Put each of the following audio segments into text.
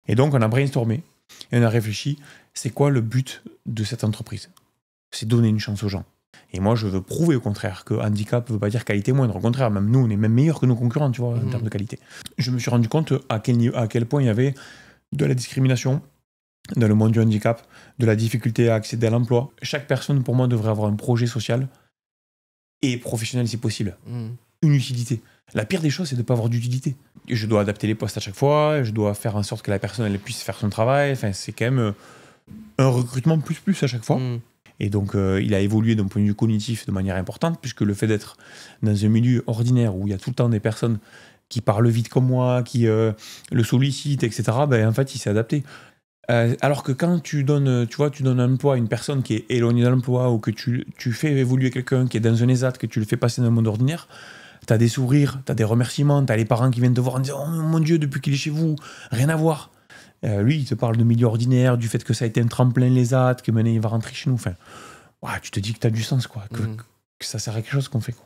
Et donc, on a brainstormé et on a réfléchi, c'est quoi le but de cette entreprise? C'est donner une chance aux gens. Et moi, je veux prouver au contraire que handicap ne veut pas dire qualité moindre. Au contraire, même nous, on est même meilleurs que nos concurrents, tu vois, en termes de qualité. Je me suis rendu compte à quel point il y avait de la discrimination dans le monde du handicap, de la difficulté à accéder à l'emploi. Chaque personne, pour moi, devrait avoir un projet social et professionnel si possible. Une utilité. La pire des choses, c'est de ne pas avoir d'utilité. Je dois adapter les postes à chaque fois, je dois faire en sorte que la personne elle puisse faire son travail. Enfin, c'est quand même un recrutement plus à chaque fois. Et donc, il a évolué d'un point de vue cognitif de manière importante, puisque le fait d'être dans un milieu ordinaire où il y a tout le temps des personnes qui parlent vite comme moi, qui le sollicitent, etc., ben, en fait, il s'est adapté. Alors que quand tu donnes un emploi à une personne qui est éloignée de l'emploi, ou que tu fais évoluer quelqu'un qui est dans un ESAT, que tu le fais passer dans le monde ordinaire, t'as des sourires, t'as des remerciements, t'as les parents qui viennent te voir en disant « Oh mon Dieu, depuis qu'il est chez vous, rien à voir ». Lui, il te parle de milieu ordinaire, du fait que ça a été un tremplin l'ESAT, que maintenant il va rentrer chez nous. Enfin, tu te dis que t'as du sens, quoi, que ça sert à quelque chose qu'on fait, quoi.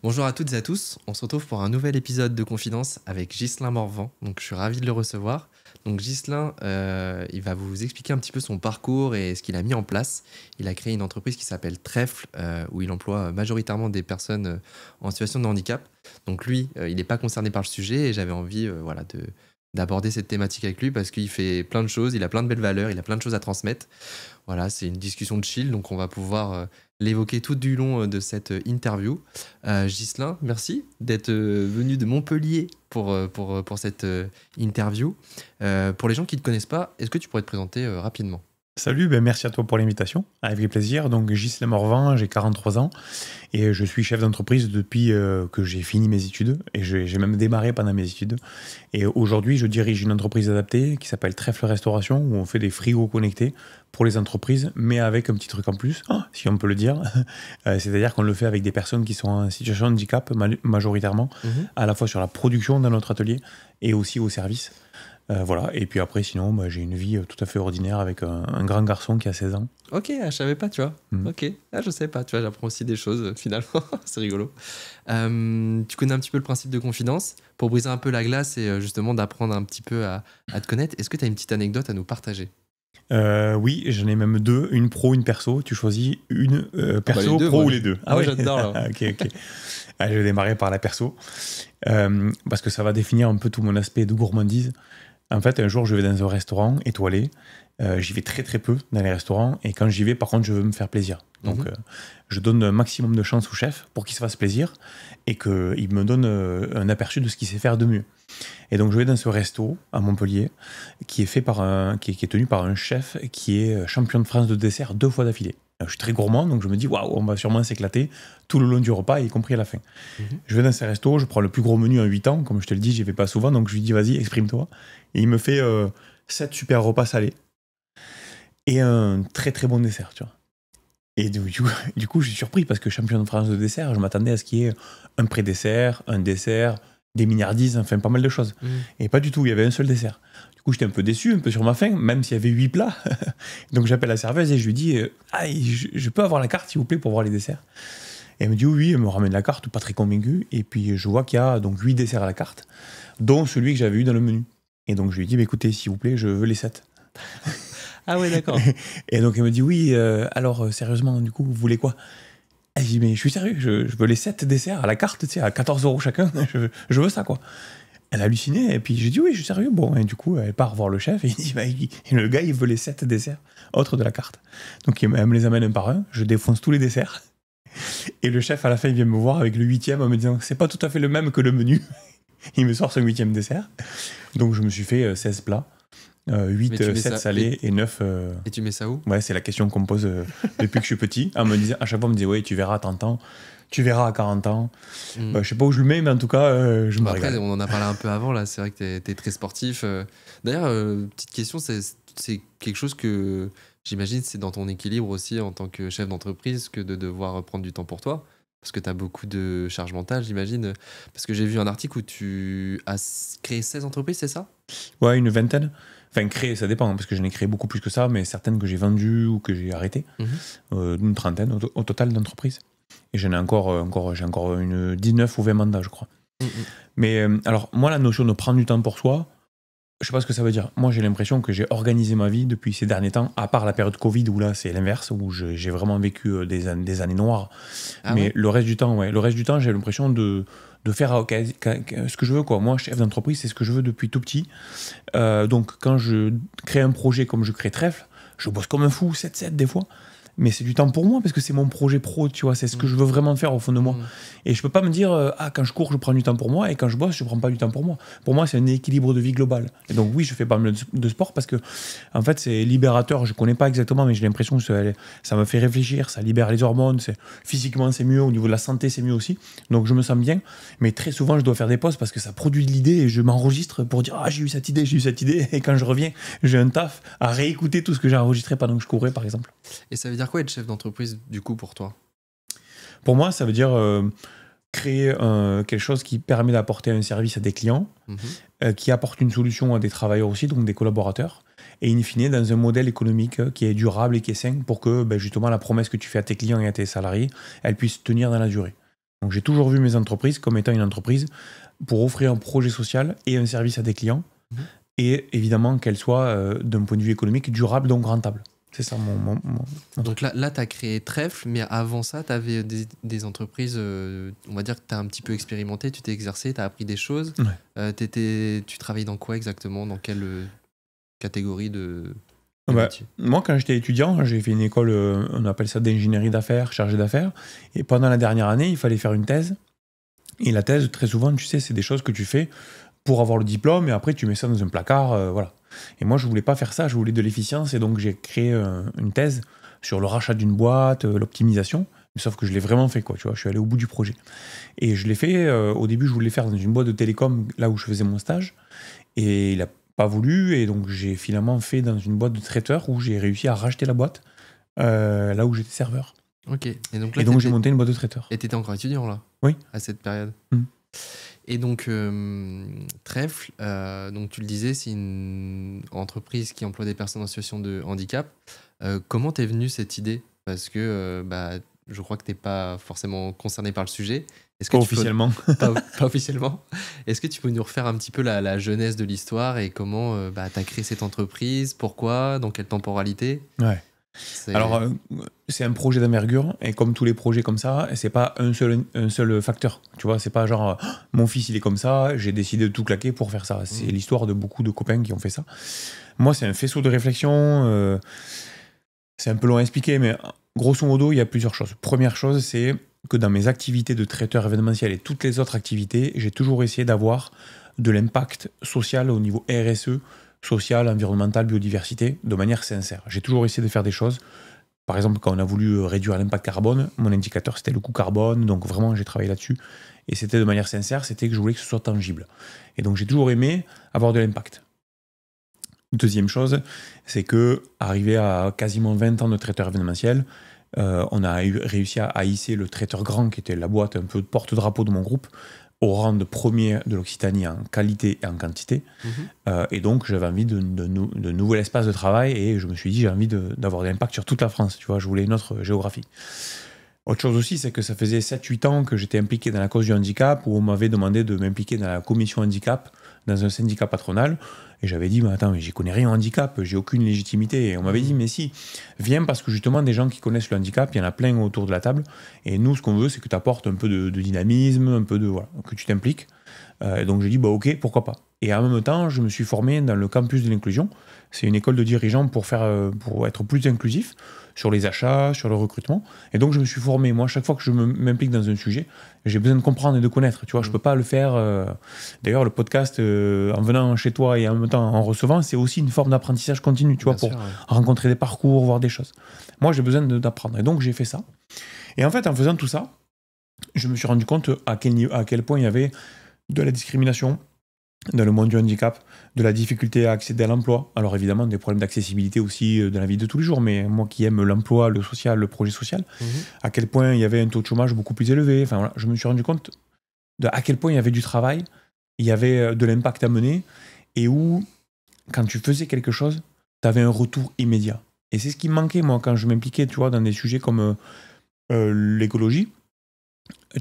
Bonjour à toutes et à tous, on se retrouve pour un nouvel épisode de Confidence avec Ghislain Morvan. Donc je suis ravi de le recevoir. Donc Ghislain, il va vous expliquer un petit peu son parcours et ce qu'il a mis en place. Il a créé une entreprise qui s'appelle Trèfle, où il emploie majoritairement des personnes en situation de handicap. Donc lui, il n'est pas concerné par le sujet et j'avais envie d'aborder cette thématique avec lui parce qu'il fait plein de choses, il a plein de belles valeurs, il a plein de choses à transmettre. Voilà, c'est une discussion de chill, donc on va pouvoir l'évoquer tout du long de cette interview. Ghislain, merci d'être venu de Montpellier pour cette interview. Pour les gens qui ne te connaissent pas, est-ce que tu pourrais te présenter rapidement ? Salut, merci à toi pour l'invitation, avec plaisir. Donc Ghislain Morvan, j'ai 43 ans et je suis chef d'entreprise depuis que j'ai fini mes études et j'ai même démarré pendant mes études. Et aujourd'hui, je dirige une entreprise adaptée qui s'appelle Trèfle Restauration, où on fait des frigos connectés pour les entreprises, mais avec un petit truc en plus, si on peut le dire. C'est-à-dire qu'on le fait avec des personnes qui sont en situation de handicap majoritairement, à la fois sur la production dans notre atelier et aussi au service. Voilà, et puis après, sinon, j'ai une vie tout à fait ordinaire avec un grand garçon qui a 16 ans. Ok, je savais pas, tu vois. Ok, je sais pas, tu vois, j'apprends aussi des choses finalement, c'est rigolo. Tu connais un petit peu le principe de confidence. Pour briser un peu la glace et justement d'apprendre un petit peu à te connaître, est-ce que tu as une petite anecdote à nous partager ? Oui, j'en ai même deux, une pro, une perso. Tu choisis une perso, deux, pro moi, ou les deux? Ah ouais, j'adore là. Ok. Allez, je vais démarrer par la perso, parce que ça va définir un peu tout mon aspect de gourmandise. En fait, un jour, je vais dans un restaurant étoilé. J'y vais très très peu dans les restaurants. Et quand j'y vais, par contre, je veux me faire plaisir. Donc, je donne un maximum de chance au chef pour qu'il se fasse plaisir et qu'il me donne un aperçu de ce qu'il sait faire de mieux. Et donc, je vais dans ce resto à Montpellier qui est tenu par un chef qui est champion de France de dessert 2 fois d'affilée. Je suis très gourmand, donc je me dis, waouh, on va sûrement s'éclater tout le long du repas, y compris à la fin. Je vais dans ce resto, je prends le plus gros menu en 8 ans. Comme je te le dis, j'y vais pas souvent, donc je lui dis, vas-y, exprime-toi. Et il me fait 7 super repas salés et un très très bon dessert, tu vois. Et du coup, je suis surpris parce que champion de France de dessert, je m'attendais à ce qu'il y ait un pré-dessert, un dessert, des mignardises, enfin pas mal de choses. Et pas du tout, il y avait un seul dessert. Du coup, j'étais un peu déçu, un peu sur ma faim, même s'il y avait 8 plats. Donc j'appelle la serveuse et je lui dis je peux avoir la carte, s'il vous plaît, pour voir les desserts. Et elle me dit oui, elle me ramène la carte, pas très convaincu. Et puis je vois qu'il y a donc 8 desserts à la carte, dont celui que j'avais eu dans le menu. Et donc je lui dis écoutez, s'il vous plaît, je veux les 7. Ah ouais, d'accord. Et donc elle me dit oui, alors sérieusement, du coup, vous voulez quoi? Et je dis mais je suis sérieux, je veux les 7 desserts à la carte, tu sais, à 14 € chacun, je veux ça, quoi. Elle a halluciné, et puis j'ai dit oui, je suis sérieux. Bon, et du coup, elle part voir le chef, et il dit le gars, il veut les 7 desserts autres de la carte. Donc elle me les amène un par un, je défonce tous les desserts. Et le chef, à la fin, il vient me voir avec le 8e en me disant c'est pas tout à fait le même que le menu. Il me sort son 8e dessert. Donc je me suis fait 16 plats. 8, 7 salés et 9... Et tu mets ça où ? Ouais, c'est la question qu'on me pose depuis que je suis petit. À chaque fois, on me disait, ouais, tu verras à 30 ans, tu verras à 40 ans. Je sais pas où je le mets, mais en tout cas, je me régale. Après, on en a parlé un peu avant, là. C'est vrai que t'es très sportif. D'ailleurs, petite question, c'est quelque chose que j'imagine, c'est dans ton équilibre aussi en tant que chef d'entreprise que de devoir prendre du temps pour toi. Parce que tu as beaucoup de charge mentale, j'imagine. Parce que j'ai vu un article où tu as créé 16 entreprises, c'est ça ? Ouais, une vingtaine. Enfin, créer, ça dépend, parce que j'en ai créé beaucoup plus que ça, mais certaines que j'ai vendues ou que j'ai arrêtées. Une trentaine au total d'entreprises. Et j'en ai j'ai encore une 19 ou 20 mandats, je crois. Mais alors, moi, la notion de prendre du temps pour soi, je sais pas ce que ça veut dire. Moi, j'ai l'impression que j'ai organisé ma vie depuis ces derniers temps, à part la période Covid où là, c'est l'inverse, où j'ai vraiment vécu des années noires. Ah Mais ouais? le reste du temps, ouais. Le reste du temps, j'ai l'impression de faire ce que je veux, quoi. Moi, chef d'entreprise, c'est ce que je veux depuis tout petit. Donc, quand je crée un projet comme je crée Trèfle, je bosse comme un fou, 7-7 des fois. Mais c'est du temps pour moi parce que c'est mon projet pro, tu vois, c'est ce que je veux vraiment faire au fond de moi. Et je peux pas me dire, quand je cours, je prends du temps pour moi et quand je bosse, je prends pas du temps pour moi. Pour moi, c'est un équilibre de vie global. Et donc, oui, je fais pas mal de sport parce que, en fait, c'est libérateur. Je connais pas exactement, mais j'ai l'impression que ça me fait réfléchir, ça libère les hormones. Physiquement, c'est mieux. Au niveau de la santé, c'est mieux aussi. Donc, je me sens bien. Mais très souvent, je dois faire des pauses parce que ça produit de l'idée et je m'enregistre pour dire, ah, j'ai eu cette idée, j'ai eu cette idée. Et quand je reviens, j'ai un taf à réécouter tout ce que j'ai enregistré pendant que je courais, par exemple. Et ça veut dire quoi être chef d'entreprise, du coup, pour toi? Pour moi, ça veut dire créer quelque chose qui permet d'apporter un service à des clients, qui apporte une solution à des travailleurs aussi, donc des collaborateurs, et in fine, dans un modèle économique qui est durable et qui est sain pour que justement la promesse que tu fais à tes clients et à tes salariés, elle puisse tenir dans la durée. Donc j'ai toujours vu mes entreprises comme étant une entreprise pour offrir un projet social et un service à des clients, et évidemment qu'elle soit d'un point de vue économique durable, donc rentable. C'est ça mon Donc là tu as créé Trèfle, mais avant ça, tu avais des entreprises, on va dire que tu as un petit peu expérimenté, tu t'es exercé, tu as appris des choses. Ouais. Tu travailles dans quoi exactement? Dans quelle catégorie de métier? Moi, quand j'étais étudiant, j'ai fait une école, on appelle ça d'ingénierie d'affaires, chargé d'affaires. Et pendant la dernière année, il fallait faire une thèse. Et la thèse, très souvent, tu sais, c'est des choses que tu fais pour avoir le diplôme et après tu mets ça dans un placard, voilà. Et moi, je voulais pas faire ça, je voulais de l'efficience et donc j'ai créé une thèse sur le rachat d'une boîte, l'optimisation. Sauf que je l'ai vraiment fait, quoi, tu vois, je suis allé au bout du projet. Et je l'ai fait, au début, je voulais faire dans une boîte de télécom, là où je faisais mon stage. Et il a pas voulu, et donc j'ai finalement fait dans une boîte de traiteur où j'ai réussi à racheter la boîte, là où j'étais serveur. Ok. Et donc j'ai monté une boîte de traiteur. Et t'étais encore étudiant là? Oui. À cette période. Et donc, Trèfle, donc tu le disais, c'est une entreprise qui emploie des personnes en situation de handicap. Comment t'es venue cette idée? Parce que je crois que t'es pas forcément concerné par le sujet. Pas officiellement. Pas officiellement. Est-ce que tu peux nous refaire un petit peu la genèse de l'histoire et comment t'as créé cette entreprise? Pourquoi? Dans quelle temporalité? Ouais. Alors, c'est un projet d'envergure, et comme tous les projets comme ça, c'est pas un seul facteur. Tu vois, c'est pas genre, mon fils il est comme ça, j'ai décidé de tout claquer pour faire ça. C'est l'histoire de beaucoup de copains qui ont fait ça. Moi, c'est un faisceau de réflexion. C'est un peu long à expliquer, mais grosso modo, il y a plusieurs choses. Première chose, c'est que dans mes activités de traiteur événementiel et toutes les autres activités, j'ai toujours essayé d'avoir de l'impact social au niveau RSE, social, environnemental, biodiversité, de manière sincère. J'ai toujours essayé de faire des choses. Par exemple, quand on a voulu réduire l'impact carbone, mon indicateur, c'était le coût carbone. Donc vraiment, j'ai travaillé là-dessus. Et c'était de manière sincère, c'était que je voulais que ce soit tangible. Et donc, j'ai toujours aimé avoir de l'impact. Deuxième chose, c'est que, arrivé à quasiment 20 ans de traiteur événementiel, on a réussi à hisser le traiteur grand, qui était la boîte un peu de porte-drapeau de mon groupe, au rang de premier de l'Occitanie en qualité et en quantité. Et donc, j'avais envie de nouvel espace de travail et je me suis dit, j'ai envie d'avoir de l'impact sur toute la France. Tu vois, je voulais une autre géographie. Autre chose aussi, c'est que ça faisait 7-8 ans que j'étais impliqué dans la cause du handicap, où on m'avait demandé de m'impliquer dans la commission handicap, dans un syndicat patronal. Et j'avais dit, mais attends, mais j'y connais rien au handicap, j'ai aucune légitimité. Et on m'avait dit, mais si, viens, parce que justement, des gens qui connaissent le handicap, il y en a plein autour de la table. Et nous, ce qu'on veut, c'est que tu apportes un peu de dynamisme, un peu de. Voilà, que tu t'impliques. Et donc j'ai dit, bah ok, pourquoi pas. Et en même temps, je me suis formé dans le campus de l'inclusion. C'est une école de dirigeants pour être plus inclusif sur les achats, sur le recrutement. Et donc je me suis formé. Moi, chaque fois que je m'implique dans un sujet, j'ai besoin de comprendre et de connaître. Tu vois, je peux pas le faire. D'ailleurs, le podcast, en venant chez toi et en même temps en recevant, c'est aussi une forme d'apprentissage continu, tu vois, pour rencontrer des parcours, voir des choses. Moi, j'ai besoin d'apprendre. Et donc j'ai fait ça. Et en fait, en faisant tout ça, je me suis rendu compte à quel point il y avait de la discrimination dans le monde du handicap, de la difficulté à accéder à l'emploi. Alors évidemment, des problèmes d'accessibilité aussi dans la vie de tous les jours, mais moi qui aime l'emploi, le social, le projet social, à quel point il y avait un taux de chômage beaucoup plus élevé. Enfin, voilà, je me suis rendu compte à quel point il y avait du travail, il y avait de l'impact à mener, et où, quand tu faisais quelque chose, tu avais un retour immédiat. Et c'est ce qui me manquait, moi, quand je m'impliquais, tu vois, dans des sujets comme l'écologie.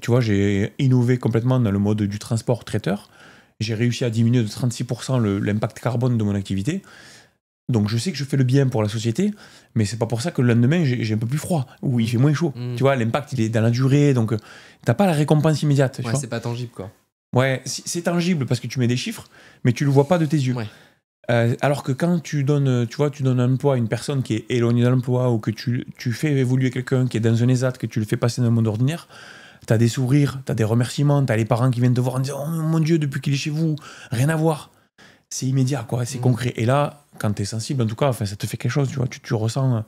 Tu vois, j'ai innové complètement dans le mode du transport traiteur. j'ai réussi à diminuer de 36% l'impact carbone de mon activité. Donc je sais que je fais le bien pour la société, mais c'est pas pour ça que le lendemain j'ai un peu plus froid ou il fait moins chaud. Tu vois, l'impact il est dans la durée, donc t'as pas la récompense immédiate. Ouais, c'est pas tangible quoi. Ouais, c'est tangible parce que tu mets des chiffres, mais tu le vois pas de tes yeux. Ouais. Alors que quand tu donnes un emploi à une personne qui est éloignée de l'emploi ou que tu fais évoluer quelqu'un qui est dans un ESAT, que tu le fais passer dans le monde ordinaire, t'as des sourires, t'as des remerciements, t'as les parents qui viennent te voir en disant « Oh mon Dieu, depuis qu'il est chez vous, rien à voir ». C'est immédiat, quoi, c'est concret. Et là, quand t'es sensible, en tout cas, ça te fait quelque chose, tu vois, tu ressens.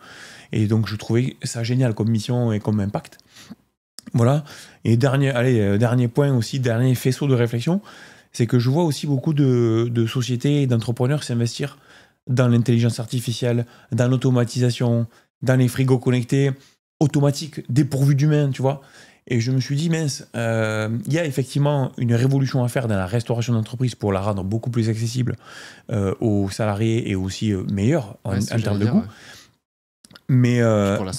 Et donc, je trouvais ça génial comme mission et comme impact. Voilà. Et dernier point aussi, dernier faisceau de réflexion, c'est que je vois aussi beaucoup de sociétés et d'entrepreneurs s'investir dans l'intelligence artificielle, dans l'automatisation, dans les frigos connectés, automatiques, dépourvus d'humains, tu vois. Et je me suis dit, mince, il y a effectivement une révolution à faire dans la restauration d'entreprise pour la rendre beaucoup plus accessible aux salariés et aussi meilleure en termes de coût. Ouais. Mais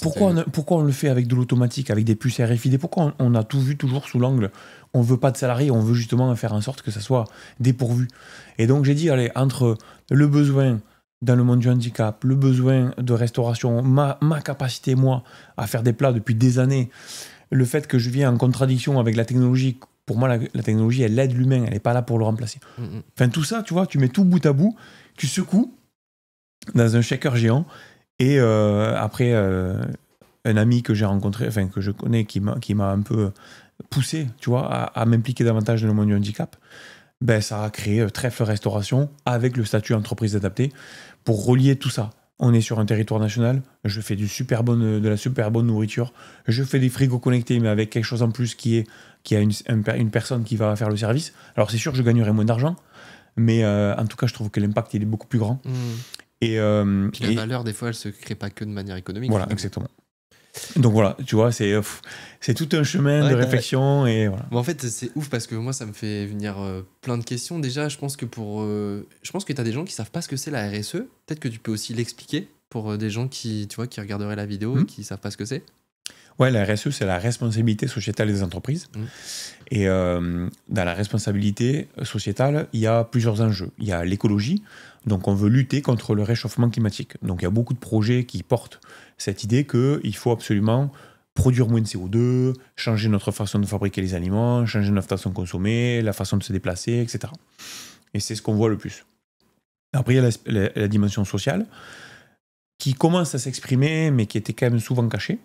pourquoi on le fait avec de l'automatique, avec des puces RFID? Pourquoi on a tout vu toujours sous l'angle on veut pas de salariés, on veut justement faire en sorte que ça soit dépourvu? Et donc j'ai dit, allez, entre le besoin dans le monde du handicap, le besoin de restauration, ma capacité, moi, à faire des plats depuis des années, le fait que je viens en contradiction avec la technologie, pour moi, la technologie, elle aide l'humain, elle n'est pas là pour le remplacer. Enfin, tout ça, tu vois, tu mets tout bout à bout, tu secoues dans un shaker géant, et après, un ami que j'ai rencontré, enfin, que je connais, qui m'a un peu poussé, tu vois, à m'impliquer davantage dans le monde du handicap, ben, ça a créé Trèfle Restauration avec le statut entreprise adaptée pour relier tout ça. On est sur un territoire national, je fais de la super bonne nourriture, je fais des frigos connectés, mais avec quelque chose en plus qui a une personne qui va faire le service. Alors c'est sûr que je gagnerai moins d'argent, mais en tout cas je trouve que l'impact il est beaucoup plus grand. Et puis la valeur, des fois, elle se crée pas que de manière économique. Voilà, exactement. Donc voilà, tu vois, c'est tout un chemin de réflexion. Et voilà. Bon, en fait, c'est ouf parce que moi, ça me fait venir plein de questions. Déjà, je pense que tu as des gens qui savent pas ce que c'est la RSE. Peut-être que tu peux aussi l'expliquer pour des gens qui regarderaient la vidéo et qui savent pas ce que c'est. Ouais, la RSE, c'est la responsabilité sociétale des entreprises. Et dans la responsabilité sociétale, il y a plusieurs enjeux. Il y a l'écologie, donc on veut lutter contre le réchauffement climatique. Donc il y a beaucoup de projets qui portent cette idée qu'il faut absolument produire moins de CO2, changer notre façon de fabriquer les aliments, changer notre façon de consommer, la façon de se déplacer, etc. Et c'est ce qu'on voit le plus. Après, il y a la dimension sociale, qui commence à s'exprimer, mais qui était quand même souvent cachée.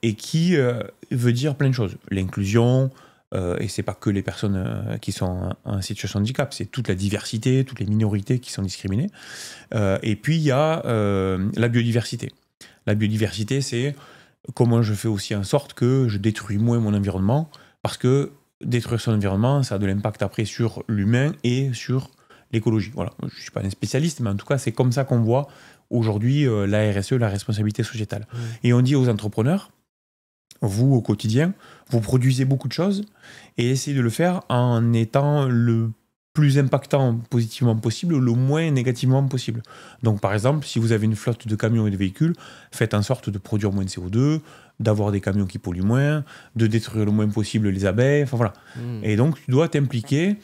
Et qui veut dire plein de choses. L'inclusion, et c'est pas que les personnes qui sont en situation de handicap, c'est toute la diversité, toutes les minorités qui sont discriminées. Et puis il y a la biodiversité. La biodiversité, c'est comment je fais aussi en sorte que je détruis moins mon environnement, parce que détruire son environnement, ça a de l'impact après sur l'humain et sur l'écologie. Voilà. Je suis pas un spécialiste, mais en tout cas, c'est comme ça qu'on voit aujourd'hui la RSE, la responsabilité sociétale. Et on dit aux entrepreneurs, vous, au quotidien, vous produisez beaucoup de choses et essayez de le faire en étant le plus impactant positivement possible, le moins négativement possible. Donc, par exemple, si vous avez une flotte de camions et de véhicules, faites en sorte de produire moins de CO2, d'avoir des camions qui polluent moins, de détruire le moins possible les abeilles, enfin voilà. Et donc, tu dois t'impliquer.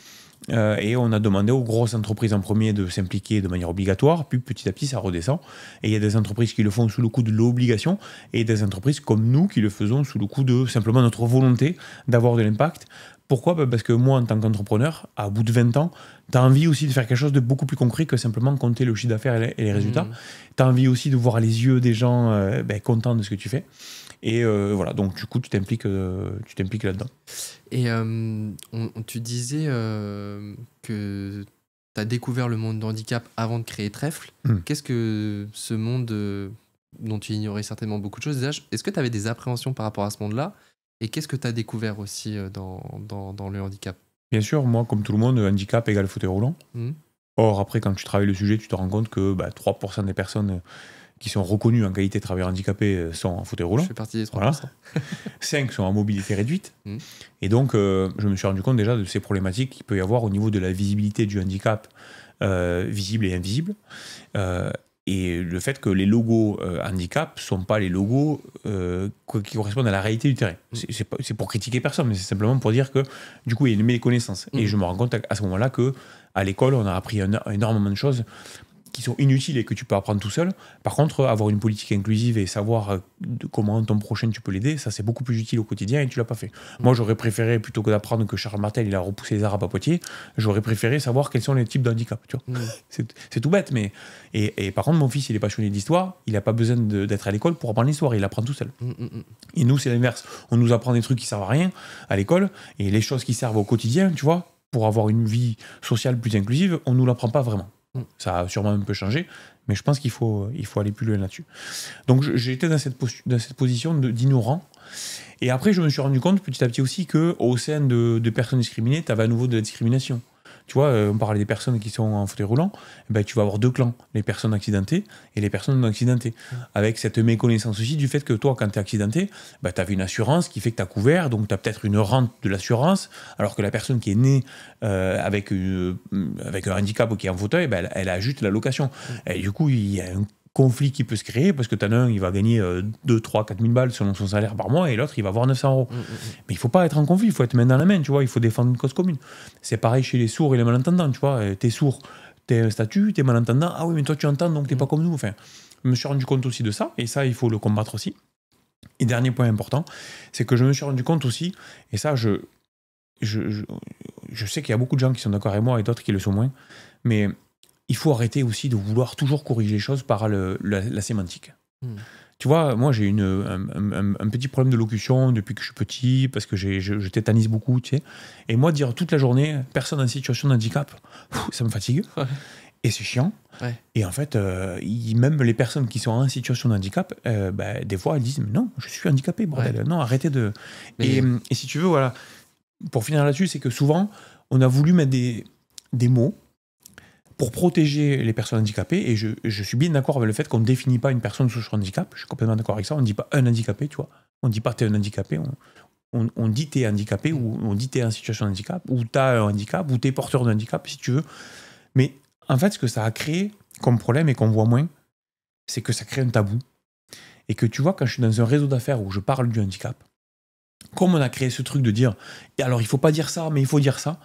Et on a demandé aux grosses entreprises en premier de s'impliquer de manière obligatoire, puis petit à petit ça redescend. Et il y a des entreprises qui le font sous le coup de l'obligation, et des entreprises comme nous qui le faisons sous le coup de simplement notre volonté d'avoir de l'impact. Pourquoi ? Parce que moi, en tant qu'entrepreneur, à bout de 20 ans, tu as envie aussi de faire quelque chose de beaucoup plus concret que simplement compter le chiffre d'affaires et les résultats. Tu as envie aussi de voir les yeux des gens contents de ce que tu fais. Et voilà, donc du coup, tu t'impliques là-dedans. Et tu disais que tu as découvert le monde du handicap avant de créer Trèfle. Qu'est-ce que ce monde dont tu ignorais certainement beaucoup de choses, déjà, est-ce que tu avais des appréhensions par rapport à ce monde-là ? Et qu'est-ce que tu as découvert aussi dans le handicap ? Bien sûr, moi, comme tout le monde, handicap égale fauteuil roulant. Or, après, quand tu travailles le sujet, tu te rends compte que 3% des personnes qui sont reconnues en qualité de travailleurs handicapés sont en fauteuil roulant. Je fais partie des 3%. Voilà. 5 sont en mobilité réduite. Et donc, je me suis rendu compte déjà de ces problématiques qu'il peut y avoir au niveau de la visibilité du handicap, visible et invisible. et le fait que les logos handicap ne sont pas les logos qui correspondent à la réalité du terrain. C'est pour critiquer personne, mais c'est simplement pour dire que du coup, il y a une méconnaissance. Et je me rends compte à ce moment-là qu'à l'école, on a appris énormément de choses qui sont inutiles et que tu peux apprendre tout seul. Par contre, avoir une politique inclusive et savoir comment ton prochain tu peux l'aider, ça c'est beaucoup plus utile au quotidien et tu l'as pas fait. Moi, j'aurais préféré, plutôt que d'apprendre que Charles Martel il a repoussé les Arabes à Poitiers, j'aurais préféré savoir quels sont les types de handicap. Tu vois. C'est tout bête, mais et par contre, mon fils, il est passionné d'histoire, il n'a pas besoin d'être à l'école pour apprendre l'histoire, il apprend tout seul. Et nous, c'est l'inverse. On nous apprend des trucs qui servent à rien à l'école et les choses qui servent au quotidien, tu vois, pour avoir une vie sociale plus inclusive, on nous l'apprend pas vraiment. Ça a sûrement un peu changé, mais je pense qu'il faut aller plus loin là-dessus. Donc j'ai été dans cette position d'ignorant. Et après, je me suis rendu compte petit à petit aussi qu'au sein de personnes discriminées, tu avais à nouveau de la discrimination. Tu vois, on parlait des personnes qui sont en fauteuil roulant, ben, tu vas avoir deux clans, les personnes accidentées et les personnes non accidentées. Avec cette méconnaissance aussi du fait que toi, quand tu es accidenté, ben, tu avais une assurance qui fait que tu as couvert, donc tu as peut-être une rente de l'assurance, alors que la personne qui est née avec un handicap ou qui est en fauteuil, ben, elle a juste l'allocation. Et du coup, il y a un conflit qui peut se créer parce que t'en as un, il va gagner 2, 3, 4 000 balles selon son salaire par mois et l'autre, il va avoir 900 euros. Mais il faut pas être en conflit, il faut être main dans la main, tu vois, il faut défendre une cause commune. C'est pareil chez les sourds et les malentendants, tu vois. T'es sourd, t'es un statut, t'es malentendant, ah oui, mais toi tu entends donc t'es pas comme nous. Enfin, je me suis rendu compte aussi de ça et ça, il faut le combattre aussi. Et dernier point important, c'est que je me suis rendu compte aussi, et ça, je sais qu'il y a beaucoup de gens qui sont d'accord avec moi et d'autres qui le sont moins, mais il faut arrêter aussi de vouloir toujours corriger les choses par la sémantique. Tu vois, moi j'ai un petit problème de locution depuis que je suis petit, parce que je tétanise beaucoup, tu sais. Et moi, dire toute la journée, personne en situation de handicap, ça me fatigue. Ouais. Et c'est chiant. Ouais. Et en fait, même les personnes qui sont en situation de handicap, des fois, elles disent, mais non, je suis handicapé, bordel. Ouais. Non, arrêtez de... Et si tu veux, voilà, pour finir là-dessus, c'est que souvent, on a voulu mettre des mots pour protéger les personnes handicapées, et je suis bien d'accord avec le fait qu'on ne définit pas une personne sous son handicap, je suis complètement d'accord avec ça, on ne dit pas un handicapé, tu vois, on ne dit pas t'es un handicapé, on dit t'es handicapé, ou on dit t'es en situation de handicap, ou t'as un handicap, ou t'es porteur de handicap, si tu veux. Mais en fait, ce que ça a créé comme problème, et qu'on voit moins, c'est que ça crée un tabou. Et que tu vois, quand je suis dans un réseau d'affaires où je parle du handicap, comme on a créé ce truc de dire, alors il ne faut pas dire ça, mais il faut dire ça,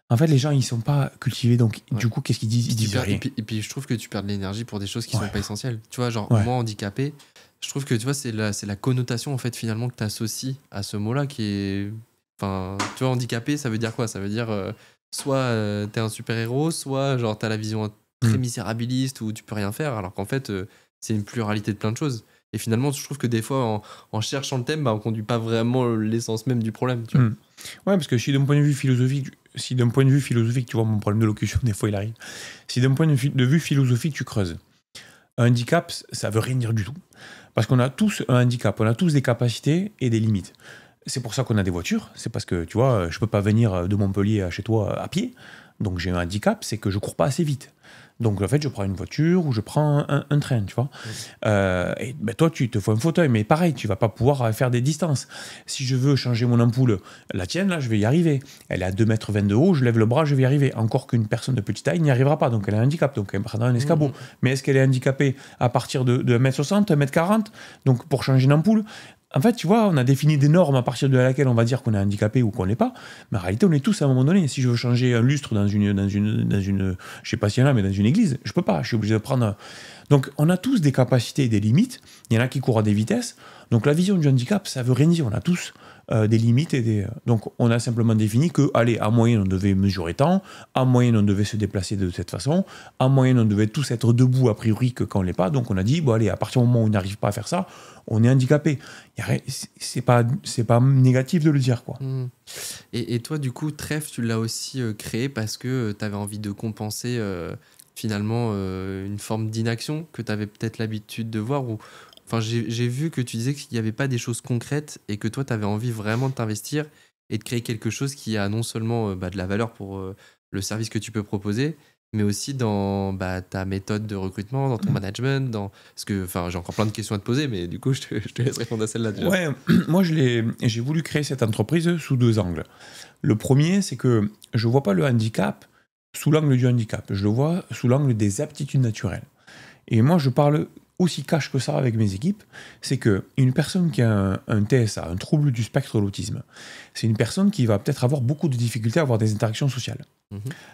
en fait, les gens, ils sont pas cultivés, donc du coup, qu'est-ce qu'ils disent ? Ils disent rien. Et puis, je trouve que tu perds de l'énergie pour des choses qui sont pas essentielles. Tu vois, genre, moi, handicapé, je trouve que, tu vois, c'est la connotation, en fait, finalement, que tu associes à ce mot-là qui est... Enfin, tu vois, handicapé, ça veut dire quoi ? Ça veut dire, soit t'es un super-héros, soit, genre, t'as la vision très misérabiliste où tu peux rien faire, alors qu'en fait, c'est une pluralité de plein de choses. Et finalement, je trouve que des fois, en cherchant le thème, on conduit pas vraiment l'essence même du problème, tu vois. Ouais, parce que si d'un point de vue philosophique, tu vois, mon problème de locution, des fois, il arrive. Si d'un point de vue philosophique, tu creuses, un handicap, ça veut rien dire du tout. Parce qu'on a tous un handicap, on a tous des capacités et des limites. C'est pour ça qu'on a des voitures, c'est parce que, tu vois, je peux pas venir de Montpellier à chez toi à pied, donc j'ai un handicap, c'est que je cours pas assez vite. Donc, en fait, je prends une voiture ou je prends un train, tu vois. Et ben, toi, tu te faut un fauteuil, mais pareil, tu vas pas pouvoir faire des distances. Si je veux changer mon ampoule, la tienne, là, je vais y arriver. Elle est à 2,20 m de haut, je lève le bras, je vais y arriver. Encore qu'une personne de petite taille n'y arrivera pas, donc elle a un handicap, donc elle prendra un escabeau. Mais est-ce qu'elle est handicapée à partir de 1,60 m, 1,40 m ? Donc, pour changer une ampoule, en fait, tu vois, on a défini des normes à partir de laquelle on va dire qu'on est handicapé ou qu'on l'est pas. Mais en réalité, on est tous à un moment donné. Si je veux changer un lustre dans une je sais pas s'il y en a, mais dans une église, je peux pas. Je suis obligé de prendre. Donc, on a tous des capacités et des limites. Il y en a qui courent à des vitesses. Donc, la vision du handicap, ça veut rien dire. On a tous des limites et des. Donc, on a simplement défini que, allez, à moyenne, on devait mesurer tant. À moyenne, on devait se déplacer de cette façon. À moyenne, on devait tous être debout a priori que quand on l'est pas. Donc, on a dit, bon, allez, à partir du moment où on n'arrive pas à faire ça, on est handicapé. C'est pas négatif de le dire, quoi. Et toi, du coup, Trèfle, tu l'as aussi créé parce que tu avais envie de compenser finalement une forme d'inaction que tu avais peut-être l'habitude de voir. Enfin, j'ai vu que tu disais qu'il n'y avait pas des choses concrètes et que toi, tu avais envie vraiment de t'investir et de créer quelque chose qui a non seulement de la valeur pour le service que tu peux proposer, mais aussi dans ta méthode de recrutement, dans ton management, parce que, j'ai encore plein de questions à te poser, mais du coup, je te laisse répondre à celle-là déjà. Ouais, moi, j'ai voulu créer cette entreprise sous deux angles. Le premier, c'est que je ne vois pas le handicap sous l'angle du handicap. Je le vois sous l'angle des aptitudes naturelles. Et moi, je parle aussi cash que ça avec mes équipes, c'est qu'une personne qui a un TSA, un trouble du spectre de l'autisme, c'est une personne qui va peut-être avoir beaucoup de difficultés à avoir des interactions sociales.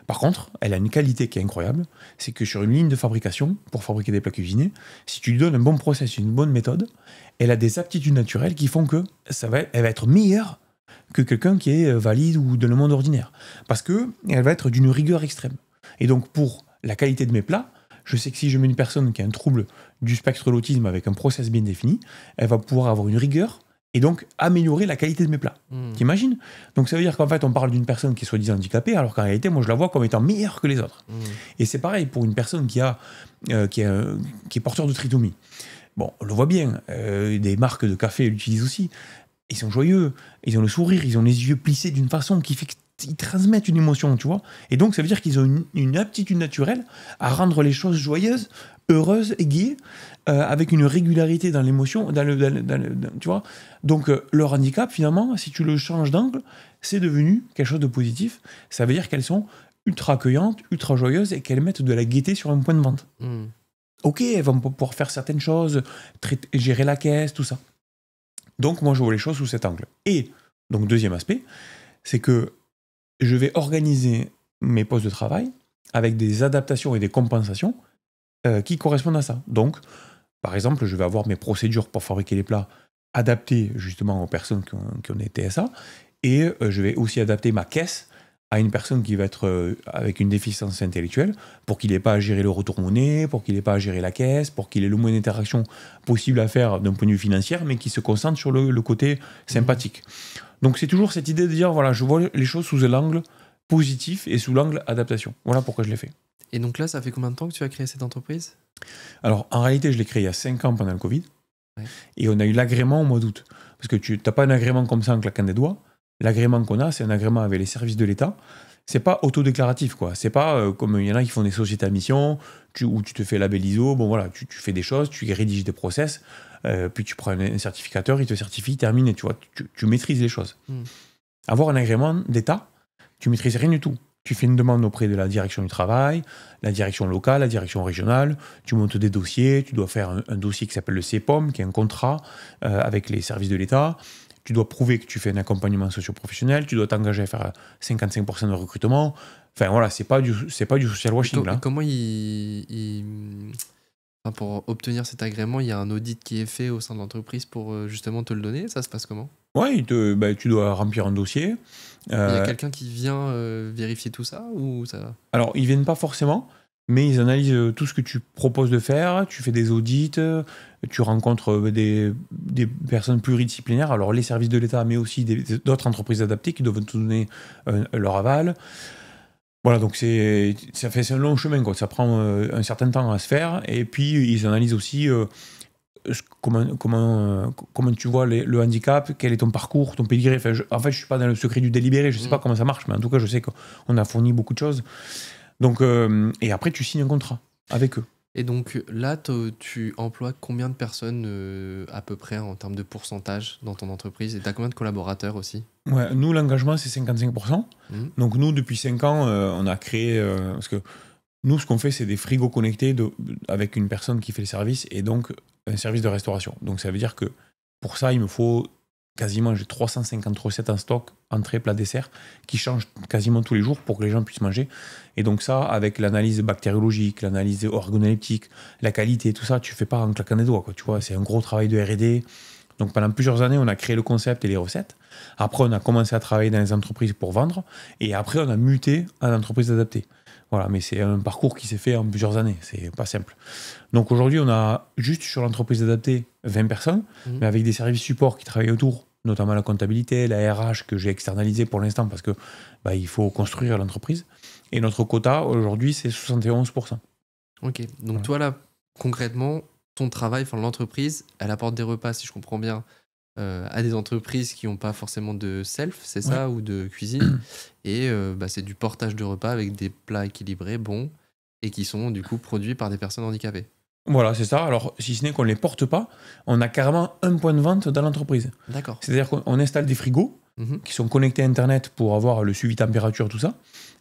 Par contre, elle a une qualité qui est incroyable, c'est que sur une ligne de fabrication, pour fabriquer des plats cuisinés, si tu lui donnes un bon process, une bonne méthode, elle a des aptitudes naturelles qui font que elle va être meilleure que quelqu'un qui est valide ou dans le monde ordinaire. Parce qu'elle va être d'une rigueur extrême. Et donc, pour la qualité de mes plats, je sais que si je mets une personne qui a un trouble du spectre de l'autisme avec un process bien défini, elle va pouvoir avoir une rigueur et donc améliorer la qualité de mes plats. T'imagines? Donc ça veut dire qu'en fait, on parle d'une personne qui est soi-disant handicapée, alors qu'en réalité, moi, je la vois comme étant meilleure que les autres. Et c'est pareil pour une personne qui est porteur de trisomie. Bon, on le voit bien, des marques de café l'utilisent aussi. Ils sont joyeux, ils ont le sourire, ils ont les yeux plissés d'une façon qui fait qu'ils transmettent une émotion, tu vois. Et donc, ça veut dire qu'ils ont une aptitude naturelle à rendre les choses joyeuses, heureuses et gaies, avec une régularité dans l'émotion, tu vois. Donc, leur handicap, finalement, si tu le changes d'angle, c'est devenu quelque chose de positif. Ça veut dire qu'elles sont ultra accueillantes, ultra joyeuses et qu'elles mettent de la gaieté sur un point de vente. Ok, elles vont pouvoir faire certaines choses, gérer la caisse, tout ça. Donc, moi, je vois les choses sous cet angle. Et, donc, deuxième aspect, c'est que je vais organiser mes postes de travail avec des adaptations et des compensations qui correspondent à ça. Donc, par exemple, je vais avoir mes procédures pour fabriquer les plats adaptées justement aux personnes qui ont des TSA, et je vais aussi adapter ma caisse à une personne qui va être avec une déficience intellectuelle, pour qu'il n'ait pas à gérer le retour monnaie, pour qu'il n'ait pas à gérer la caisse, pour qu'il ait le moins d'interaction possible à faire d'un point de vue financier, mais qui se concentre sur le côté sympathique. Donc c'est toujours cette idée de dire, voilà, je vois les choses sous l'angle positif et sous l'angle adaptation. Voilà pourquoi je l'ai fait. Et donc là, ça fait combien de temps que tu as créé cette entreprise? Alors, en réalité, je l'ai créé il y a 5 ans pendant le Covid. Ouais. Et on a eu l'agrément au mois d'août. Parce que tu n'as pas un agrément comme ça en claquant des doigts. L'agrément qu'on a, c'est un agrément avec les services de l'État. C'est pas autodéclaratif, quoi. C'est pas comme il y en a qui font des sociétés à mission, où tu te fais label ISO, bon voilà, tu fais des choses, tu rédiges des process, puis tu prends un certificateur, il te certifie, terminé, tu vois, tu maîtrises les choses. Avoir un agrément d'État, tu maîtrises rien du tout. Tu fais une demande auprès de la direction du travail, la direction locale, la direction régionale, tu montes des dossiers, tu dois faire un dossier qui s'appelle le CEPOM, qui est un contrat avec les services de l'État. Tu dois prouver que tu fais un accompagnement socio-professionnel, tu dois t'engager à faire 55% de recrutement. Enfin voilà, c'est pas du social washing là. Comment enfin, pour obtenir cet agrément, il y a un audit qui est fait au sein de l'entreprise pour justement te le donner? Ça se passe comment? Ouais, tu dois remplir un dossier. Il y a quelqu'un qui vient vérifier tout ça ou ça? Alors, ils viennent pas forcément, mais ils analysent tout ce que tu proposes de faire. Tu fais des audits, tu rencontres des personnes pluridisciplinaires, alors les services de l'État, mais aussi d'autres entreprises adaptées qui doivent te donner leur aval. Voilà, donc c'est un long chemin, quoi. Ça prend un certain temps à se faire. Et puis, ils analysent aussi comment tu vois le handicap, quel est ton parcours, ton pédigré. Enfin, en fait, je ne suis pas dans le secret du délibéré, je ne sais pas comment ça marche, mais en tout cas, je sais qu'on a fourni beaucoup de choses. Donc, et après, tu signes un contrat avec eux. Et donc là, tu emploies combien de personnes à peu près en termes de pourcentage dans ton entreprise? Et tu as combien de collaborateurs aussi? Ouais, nous, l'engagement, c'est 55%. Donc nous, depuis 5 ans, on a créé... parce que nous, ce qu'on fait, c'est des frigos connectés avec une personne qui fait le service et donc un service de restauration. Donc ça veut dire que pour ça, il me faut quasiment, j'ai 350 recettes en stock, entrée, plat, dessert, qui changent quasiment tous les jours pour que les gens puissent manger. Et donc ça, avec l'analyse bactériologique, l'analyse organoleptique, la qualité, tout ça, tu fais pas en claquant des doigts, quoi. Tu vois, c'est un gros travail de R&D. Donc pendant plusieurs années, on a créé le concept et les recettes. Après, on a commencé à travailler dans les entreprises pour vendre. Et après, on a muté à l'entreprise adaptée. Voilà, mais c'est un parcours qui s'est fait en plusieurs années. C'est pas simple. Donc aujourd'hui, on a juste sur l'entreprise adaptée 20 personnes, mais avec des services support qui travaillent autour, notamment la comptabilité, la RH que j'ai externalisé pour l'instant parce que il faut construire l'entreprise. Et notre quota aujourd'hui, c'est 71%. Ok, donc toi là, concrètement, ton travail, enfin l'entreprise, elle apporte des repas, si je comprends bien, à des entreprises qui n'ont pas forcément de self, c'est ça, ou de cuisine. Et c'est du portage de repas avec des plats équilibrés, bons, et qui sont du coup produits par des personnes handicapées. Voilà, c'est ça. Alors, si ce n'est qu'on ne les porte pas, on a carrément un point de vente dans l'entreprise. D'accord. C'est-à-dire qu'on installe des frigos qui sont connectés à Internet pour avoir le suivi température, tout ça.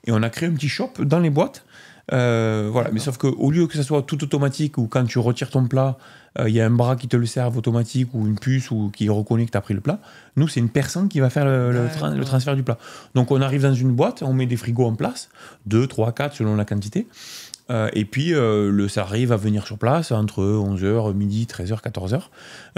Et on a créé un petit shop dans les boîtes Voilà. Mais sauf qu'au lieu que ça soit tout automatique ou quand tu retires ton plat, il y a un bras qui te le serve automatique ou une puce ou qui reconnaît que tu as pris le plat, nous, c'est une personne qui va faire le transfert du plat. Donc, on arrive dans une boîte, on met des frigos en place, 2, 3, 4 selon la quantité. Et puis, le salarié va venir sur place entre 11h, midi, 13h, 14h.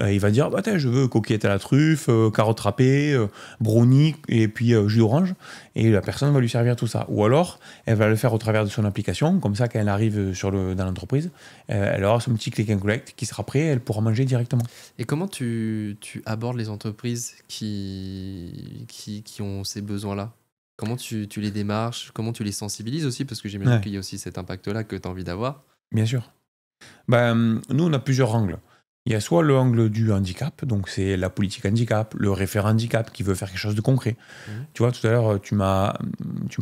Il va dire, je veux coquillette à la truffe, carottes râpées, brownie et puis jus d'orange. Et la personne va lui servir tout ça. Ou alors, elle va le faire au travers de son application. Comme ça, quand elle arrive dans l'entreprise, elle aura son petit click and collect qui sera prêt, elle pourra manger directement. Et comment tu abordes les entreprises qui ont ces besoins-là? Comment tu les démarches? Comment tu les sensibilises aussi? Parce que j'imagine qu'il y a aussi cet impact-là que tu as envie d'avoir. Bien sûr. Nous, on a plusieurs angles. Il y a soit le angle du handicap, donc c'est la politique handicap, le référent handicap qui veut faire quelque chose de concret. Tu vois, tout à l'heure, tu m'as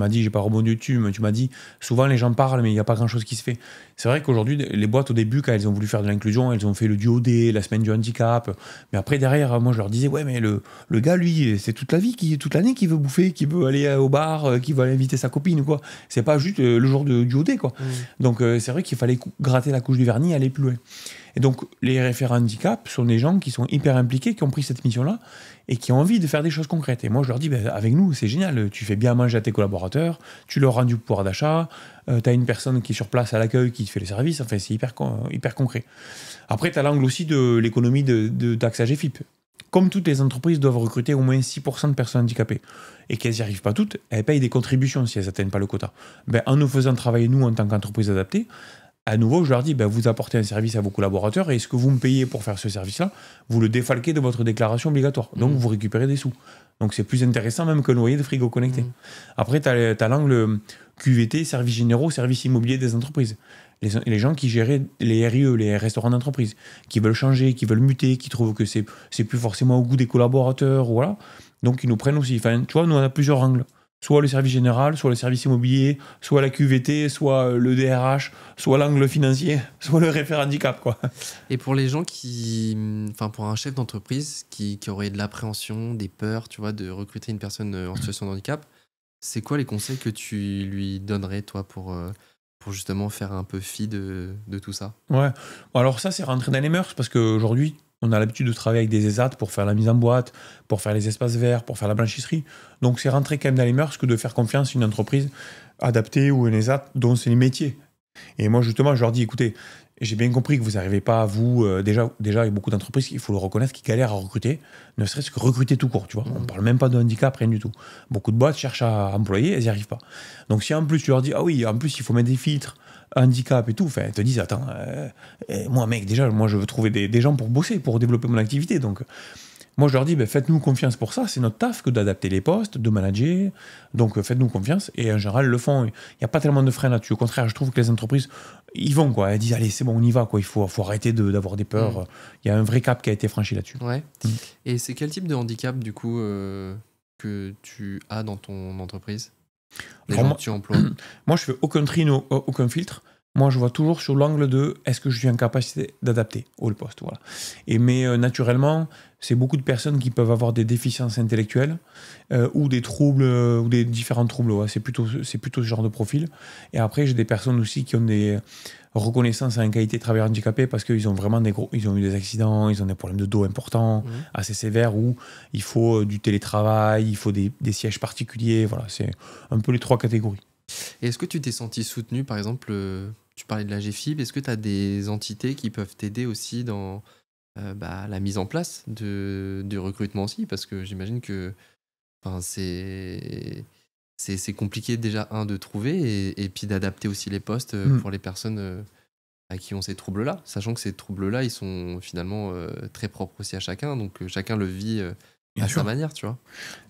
dit, j'ai pas rebondi dessus, mais tu m'as dit, souvent les gens parlent, mais il n'y a pas grand-chose qui se fait. C'est vrai qu'aujourd'hui, les boîtes, au début, quand elles ont voulu faire de l'inclusion, elles ont fait le duo D, la semaine du handicap. Mais après, derrière, moi, je leur disais, ouais, mais le gars, lui, c'est toute l'année qu'il veut bouffer, qu'il veut aller au bar, qu'il veut aller inviter sa copine ou quoi. C'est pas juste le jour du duo D, quoi. Donc, c'est vrai qu'il fallait gratter la couche du vernis et aller plus loin. Et donc, les référents handicap sont des gens qui sont hyper impliqués, qui ont pris cette mission-là et qui ont envie de faire des choses concrètes. Et moi, je leur dis, avec nous, c'est génial. Tu fais bien manger à tes collaborateurs, tu leur rends du pouvoir d'achat, tu as une personne qui est sur place à l'accueil qui te fait le service. Enfin, c'est hyper concret. Après, tu as l'angle aussi de l'économie de taxe AGFIP. Comme toutes les entreprises doivent recruter au moins 6% de personnes handicapées et qu'elles n'y arrivent pas toutes, elles payent des contributions si elles n'atteignent pas le quota. En nous faisant travailler, nous, en tant qu'entreprise adaptée, à nouveau, je leur dis, vous apportez un service à vos collaborateurs et ce que vous me payez pour faire ce service-là, vous le défalquez de votre déclaration obligatoire. Donc, vous récupérez des sous. Donc, c'est plus intéressant même que le loyer de frigo connecté. Après, tu as l'angle QVT, services généraux, services immobiliers des entreprises. Les gens qui géraient les RIE, les restaurants d'entreprise, qui veulent changer, qui veulent muter, qui trouvent que c'est plus forcément au goût des collaborateurs, voilà. Donc, ils nous prennent aussi. Enfin, tu vois, nous, on a plusieurs angles. Soit le service général, soit le service immobilier, soit la QVT, soit le DRH, soit l'angle financier, soit le référent handicap, quoi. Et pour les gens pour un chef d'entreprise qui aurait de l'appréhension, des peurs, tu vois, de recruter une personne en situation de handicap, c'est quoi les conseils que tu lui donnerais, toi, pour justement faire un peu fi de tout ça? Ouais. Alors ça, c'est rentrer dans les mœurs, parce qu'aujourd'hui, on a l'habitude de travailler avec des ESAT pour faire la mise en boîte, pour faire les espaces verts, pour faire la blanchisserie. Donc, c'est rentrer quand même dans les mœurs que de faire confiance à une entreprise adaptée ou un ESAT dont c'est les métiers. Et moi, justement, je leur dis, écoutez, j'ai bien compris que vous n'arrivez pas à vous... déjà, avec beaucoup d'entreprises, il faut le reconnaître, qui galèrent à recruter, ne serait-ce que recruter tout court, tu vois. On ne parle même pas de handicap, rien du tout. Beaucoup de boîtes cherchent à employer, elles n'y arrivent pas. Donc, si en plus, tu leur dis, ah oui, en plus, il faut mettre des filtres, handicap et tout, enfin, ils te disent, attends, moi, mec, déjà, moi, je veux trouver des gens pour bosser, pour développer mon activité. Donc, moi, je leur dis, faites-nous confiance pour ça. C'est notre taf que d'adapter les postes, de manager. Donc, faites-nous confiance. Et en général, le font. Il n'y a pas tellement de freins là-dessus. Au contraire, je trouve que les entreprises, ils vont, quoi. Elles disent, allez, c'est bon, on y va, quoi. Il faut arrêter d'avoir des peurs. Il y a un vrai cap qui a été franchi là-dessus. Ouais. Et c'est quel type de handicap, du coup, que tu as dans ton entreprise? Les gens que tu emploies? Moi, je fais aucun tri, aucun filtre. Moi, je vois toujours sur l'angle de est-ce que je suis en capacité d'adapter au poste. Voilà. Mais naturellement, c'est beaucoup de personnes qui peuvent avoir des déficiences intellectuelles ou des troubles, ou des différents troubles. Ouais. C'est plutôt ce genre de profil. Et après, j'ai des personnes aussi qui ont des reconnaissances à une qualité de travailleur handicapé parce qu'ils ont vraiment ils ont eu des accidents, ils ont des problèmes de dos importants, assez sévères, où il faut du télétravail, il faut des sièges particuliers. Voilà, c'est un peu les trois catégories. Et est-ce que tu t'es senti soutenu, par exemple, tu parlais de la GFIP, est-ce que tu as des entités qui peuvent t'aider aussi dans la mise en place du recrutement aussi? Parce que j'imagine que c'est compliqué déjà, de trouver et puis d'adapter aussi les postes pour les personnes à qui ont ces troubles-là, sachant que ces troubles-là, ils sont finalement très propres aussi à chacun, donc chacun le vit à sa manière, tu vois.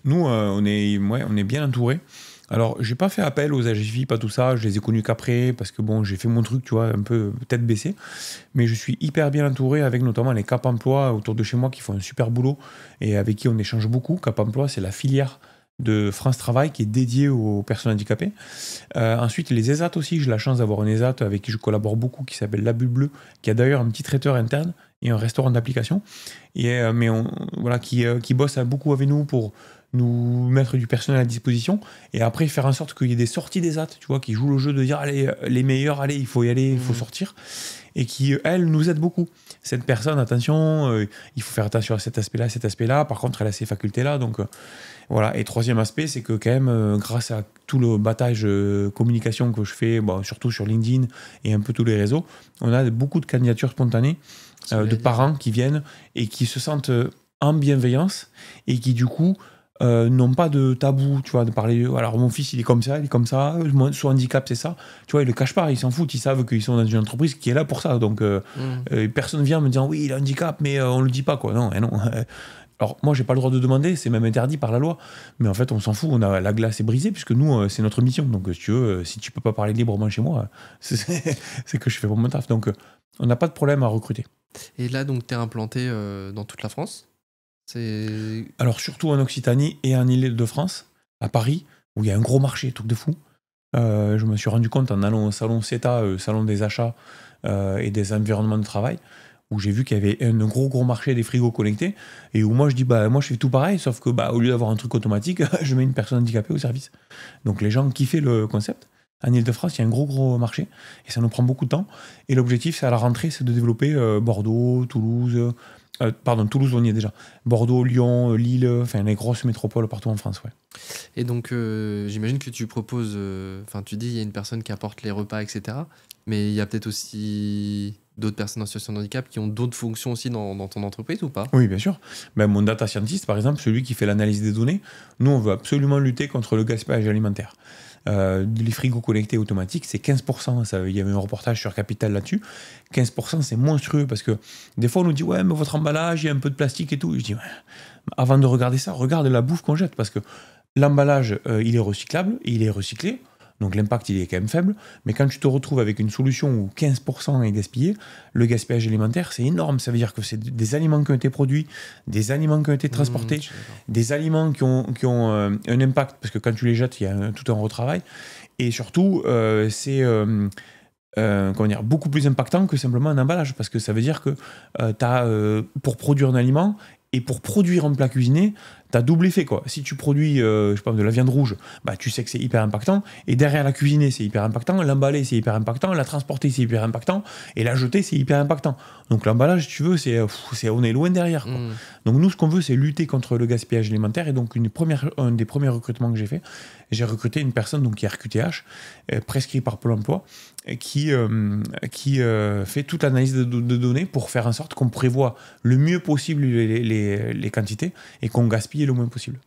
Nous, on est bien entourés. Alors, j'ai pas fait appel aux AGFIP, pas tout ça, je les ai connus qu'après, parce que bon, j'ai fait mon truc, tu vois, un peu tête baissée, mais je suis hyper bien entouré avec notamment les Cap Emploi autour de chez moi qui font un super boulot et avec qui on échange beaucoup. Cap Emploi, c'est la filière de France Travail qui est dédiée aux personnes handicapées. Ensuite, les ESAT aussi, j'ai la chance d'avoir un ESAT avec qui je collabore beaucoup, qui s'appelle La Bulle Bleue, qui a d'ailleurs un petit traiteur interne et un restaurant d'application, qui bosse beaucoup avec nous pour nous mettre du personnel à disposition, et après faire en sorte qu'il y ait des sorties des AT, tu vois, qui jouent le jeu de dire, allez, les meilleurs, allez, il faut y aller, il faut sortir, et qui, elle, nous aide beaucoup. Cette personne, attention, il faut faire attention à cet aspect-là, par contre, elle a ces facultés-là, donc voilà. Et troisième aspect, c'est que quand même, grâce à tout le battage communication que je fais, bon, surtout sur LinkedIn et un peu tous les réseaux, on a beaucoup de candidatures spontanées de parents qui viennent et qui se sentent en bienveillance et qui, du coup, n'ont pas de tabou, tu vois, de parler. Alors, mon fils, il est comme ça, son handicap, c'est ça. Tu vois, ils le cachent pas, ils s'en foutent, ils savent qu'ils sont dans une entreprise qui est là pour ça. Donc, personne vient me disant, oui, il a un handicap, mais on le dit pas, quoi. Non, non. Alors, moi, j'ai pas le droit de demander, c'est même interdit par la loi. Mais en fait, on s'en fout, la glace est brisée, puisque nous, c'est notre mission. Donc, si tu veux, si tu peux pas parler librement chez moi, c'est que je fais mon taf. Donc, on n'a pas de problème à recruter. Et là, donc, tu es implanté dans toute la France ? Alors, surtout en Occitanie et en Île-de-France, à Paris, où il y a un gros marché, truc de fou. Je me suis rendu compte en allant au salon CETA, salon des achats et des environnements de travail, où j'ai vu qu'il y avait un gros marché des frigos connectés, et où moi je dis, moi je fais tout pareil, sauf que au lieu d'avoir un truc automatique, je mets une personne handicapée au service. Donc les gens kiffaient le concept. En Île-de-France, il y a un gros marché, et ça nous prend beaucoup de temps. Et l'objectif, c'est à la rentrée, c'est de développer Bordeaux, Toulouse... Toulouse, on y est déjà. Bordeaux, Lyon, Lille, enfin les grosses métropoles partout en France, ouais. Et donc, j'imagine que tu proposes... tu dis, il y a une personne qui apporte les repas, etc. Mais il y a peut-être aussi d'autres personnes en situation de handicap qui ont d'autres fonctions aussi dans ton entreprise ou pas ? Oui, bien sûr. Mon data scientist, par exemple, celui qui fait l'analyse des données, nous, on veut absolument lutter contre le gaspillage alimentaire. Les frigos connectés automatiques, c'est 15%. Il y avait un reportage sur Capital là-dessus. 15%, c'est monstrueux parce que des fois, on nous dit, ouais, mais votre emballage, il y a un peu de plastique et tout. Et je dis, ouais, avant de regarder ça, regarde la bouffe qu'on jette parce que l'emballage, il est recyclable, il est recyclé. Donc l'impact, il est quand même faible. Mais quand tu te retrouves avec une solution où 15% est gaspillé, le gaspillage alimentaire, c'est énorme. Ça veut dire que c'est des aliments qui ont été produits, des aliments qui ont été transportés, des aliments qui ont un impact, parce que quand tu les jettes, il y a tout un retravail. Et surtout, c'est beaucoup plus impactant que simplement un emballage, parce que ça veut dire que pour produire un aliment et pour produire un plat cuisiné, tu as double effet, quoi. Si tu produis de la viande rouge, tu sais que c'est hyper impactant, et derrière la cuisiner, c'est hyper impactant, l'emballer, c'est hyper impactant, la transporter, c'est hyper impactant, et la jeter, c'est hyper impactant. Donc l'emballage, si tu veux, on est loin derrière, quoi. Donc nous, ce qu'on veut, c'est lutter contre le gaspillage alimentaire, et donc un des premiers recrutements que j'ai fait, j'ai recruté une personne donc, qui est RQTH, prescrit par Pôle emploi, qui fait toute l'analyse de données pour faire en sorte qu'on prévoit le mieux possible les quantités et qu'on gaspille le moins possible.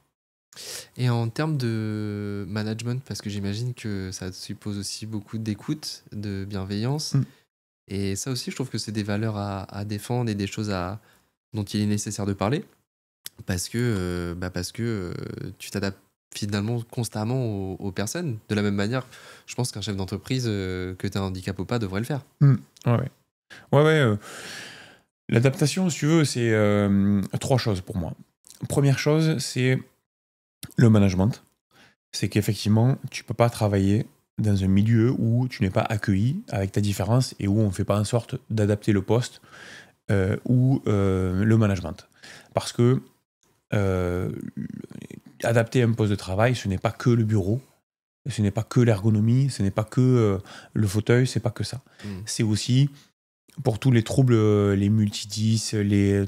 Et en termes de management, parce que j'imagine que ça suppose aussi beaucoup d'écoute, de bienveillance, et ça aussi, je trouve que c'est des valeurs à défendre et des choses dont il est nécessaire de parler, parce que tu t'adaptes finalement constamment aux personnes. De la même manière, je pense qu'un chef d'entreprise, que tu as un handicap ou pas, devrait le faire. Ouais. L'adaptation, si tu veux, c'est 3 choses pour moi. Première chose, c'est le management. C'est qu'effectivement, tu ne peux pas travailler dans un milieu où tu n'es pas accueilli avec ta différence et où on ne fait pas en sorte d'adapter le poste ou le management. Parce que adapter un poste de travail, ce n'est pas que le bureau, ce n'est pas que l'ergonomie, ce n'est pas que le fauteuil, c'est pas que ça. C'est aussi pour tous les troubles, les multidis, les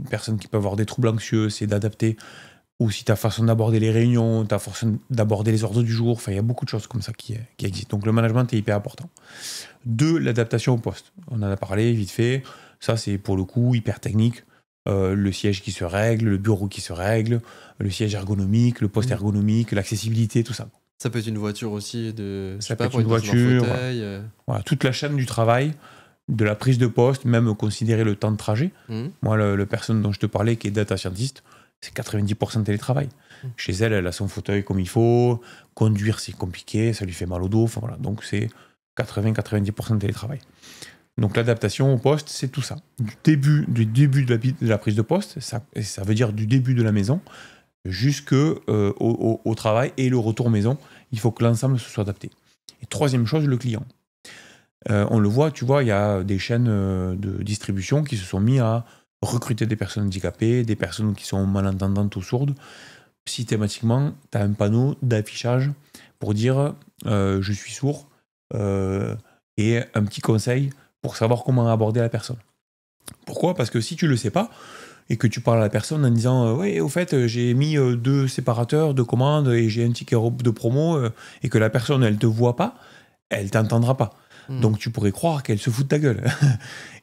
personnes qui peuvent avoir des troubles anxieux, c'est d'adapter aussi ta façon d'aborder les réunions, ta façon d'aborder les ordres du jour. Enfin, il y a beaucoup de choses comme ça qui existent. Donc le management est hyper important. 2, l'adaptation au poste. On en a parlé vite fait. Ça, c'est pour le coup hyper technique. Le siège qui se règle, le bureau qui se règle, le siège ergonomique, le poste ergonomique, l'accessibilité, tout ça. Ça peut être une voiture aussi, ça peut être une voiture, voilà, toute la chaîne du travail, de la prise de poste, même considérer le temps de trajet. Moi, la personne dont je te parlais, qui est data scientist, c'est 90% de télétravail. Chez elle, elle a son fauteuil comme il faut, conduire c'est compliqué, ça lui fait mal au dos, voilà. Donc c'est 80-90% de télétravail. Donc l'adaptation au poste, c'est tout ça. Du début de la prise de poste, ça veut dire du début de la maison, jusqu'au travail et le retour maison. Il faut que l'ensemble se soit adapté. Et 3e chose, le client. On le voit, tu vois, il y a des chaînes de distribution qui se sont mis à recruter des personnes handicapées, des personnes qui sont malentendantes ou sourdes. systématiquement, tu as un panneau d'affichage pour dire je suis sourd et un petit conseil pour savoir comment aborder la personne. Pourquoi ? Parce que si tu le sais pas et que tu parles à la personne en disant ouais, au fait, j'ai mis 2 séparateurs de commandes et j'ai un ticket de promo et que la personne, elle te voit pas, elle t'entendra pas. Donc tu pourrais croire qu'elle se fout de ta gueule.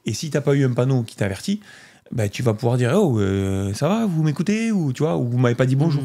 Et si t'as pas eu un panneau qui t'avertit, bah, tu vas pouvoir dire oh ça va, vous m'écoutez ou tu vois, ou vous m'avez pas dit bonjour.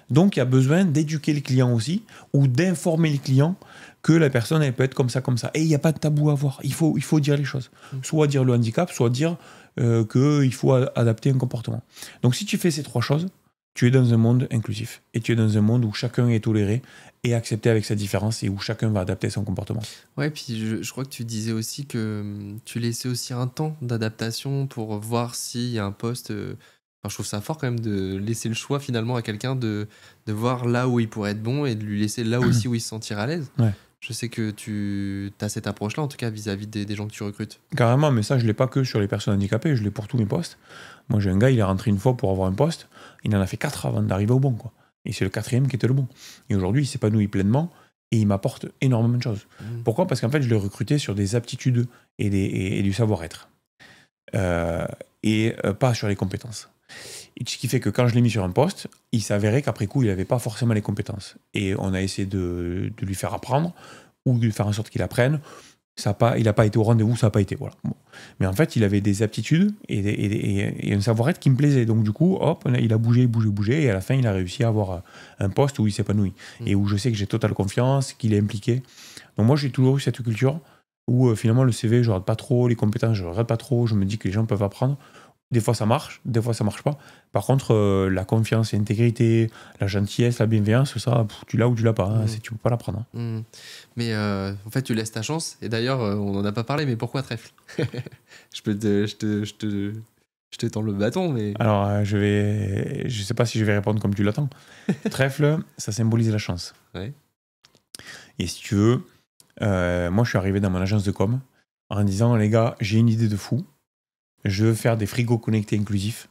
Donc il y a besoin d'éduquer le client aussi ou d'informer le client que la personne elle peut être comme ça. Et il n'y a pas de tabou à avoir. Il faut dire les choses. Soit dire le handicap, soit dire qu'il faut adapter un comportement. Donc si tu fais ces 3 choses, tu es dans un monde inclusif et tu es dans un monde où chacun est toléré et accepté avec sa différence et où chacun va adapter son comportement. Ouais, puis je crois que tu disais aussi que tu laissais aussi un temps d'adaptation pour voir s'il y a un poste. Enfin, je trouve ça fort quand même de laisser le choix finalement à quelqu'un de voir là où il pourrait être bon et de lui laisser là aussi où il se sentira à l'aise. Ouais. Je sais que tu as cette approche-là, en tout cas vis-à-vis des gens que tu recrutes. Carrément, mais ça, je ne l'ai pas que sur les personnes handicapées, je l'ai pour tous mes postes. Moi, j'ai un gars, il est rentré une fois pour avoir un poste, il en a fait 4 avant d'arriver au bon, quoi. Et c'est le 4e qui était le bon. Et aujourd'hui, il s'épanouit pleinement et il m'apporte énormément de choses. Pourquoi ? Parce qu'en fait, je l'ai recruté sur des aptitudes et du savoir-être. Pas sur les compétences. Et ce qui fait que quand je l'ai mis sur un poste, il s'avérait qu'après coup, il n'avait pas forcément les compétences. Et on a essayé de lui faire apprendre ou de lui faire en sorte qu'il apprenne. Il n'a pas été au rendez-vous, ça n'a pas été. Voilà. Bon. Mais en fait, il avait des aptitudes et un savoir-être qui me plaisait. Donc du coup, hop, il a bougé. Et à la fin, il a réussi à avoir un poste où il s'épanouit. Et où je sais que j'ai totale confiance, qu'il est impliqué. Donc moi, j'ai toujours eu cette culture où finalement, le CV, je ne regarde pas trop, les compétences, je ne regarde pas trop. Je me dis que les gens peuvent apprendre. Des fois, ça marche, des fois, ça marche pas. Par contre, la confiance et l'intégrité, la gentillesse, la bienveillance, ça, tu l'as ou tu l'as pas. Hein, tu peux pas l'apprendre. Hein. Mais en fait, tu laisses ta chance. Et d'ailleurs, on n'en a pas parlé, mais pourquoi trèfle ? Je te tends le bâton, mais... Alors, je sais pas si je vais répondre comme tu l'attends. Trèfle, ça symbolise la chance. Ouais. Et si tu veux, moi, je suis arrivé dans mon agence de com en disant, les gars, j'ai une idée de fou. Je veux faire des frigos connectés inclusifs.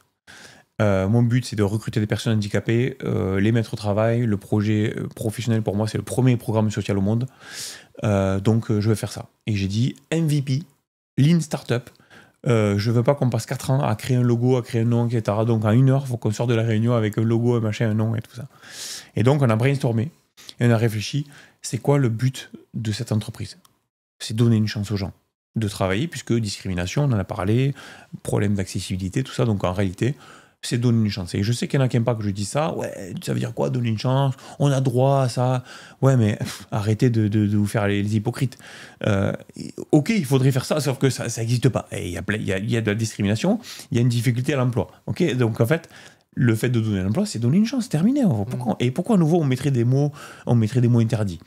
Mon but, c'est de recruter des personnes handicapées, les mettre au travail. Le projet professionnel, pour moi, c'est le premier programme social au monde. Donc, je vais faire ça. Et j'ai dit MVP, Lean Startup. Je veux pas qu'on passe 4 ans à créer un logo, à créer un nom, etc. Donc, en 1 heure, il faut qu'on sorte de la réunion avec un logo, un machin, un nom et tout ça. Et donc, on a brainstormé et on a réfléchi. C'est quoi le but de cette entreprise ? C'est donner une chance aux gens de travailler, puisque discrimination, on en a parlé, problème d'accessibilité, tout ça. Donc en réalité, c'est donner une chance. Et je sais qu'il y en a qui n'aiment pas que je dise ça. Ouais, ça veut dire quoi, donner une chance ? On a droit à ça. Ouais, mais arrêtez de vous faire les hypocrites. Ok, il faudrait faire ça, sauf que ça n'existe pas. Et il y a de la discrimination, il y a une difficulté à l'emploi. Ok, donc en fait, le fait de donner un emploi, c'est donner une chance. Terminé. Pourquoi à nouveau on mettrait des mots interdits ?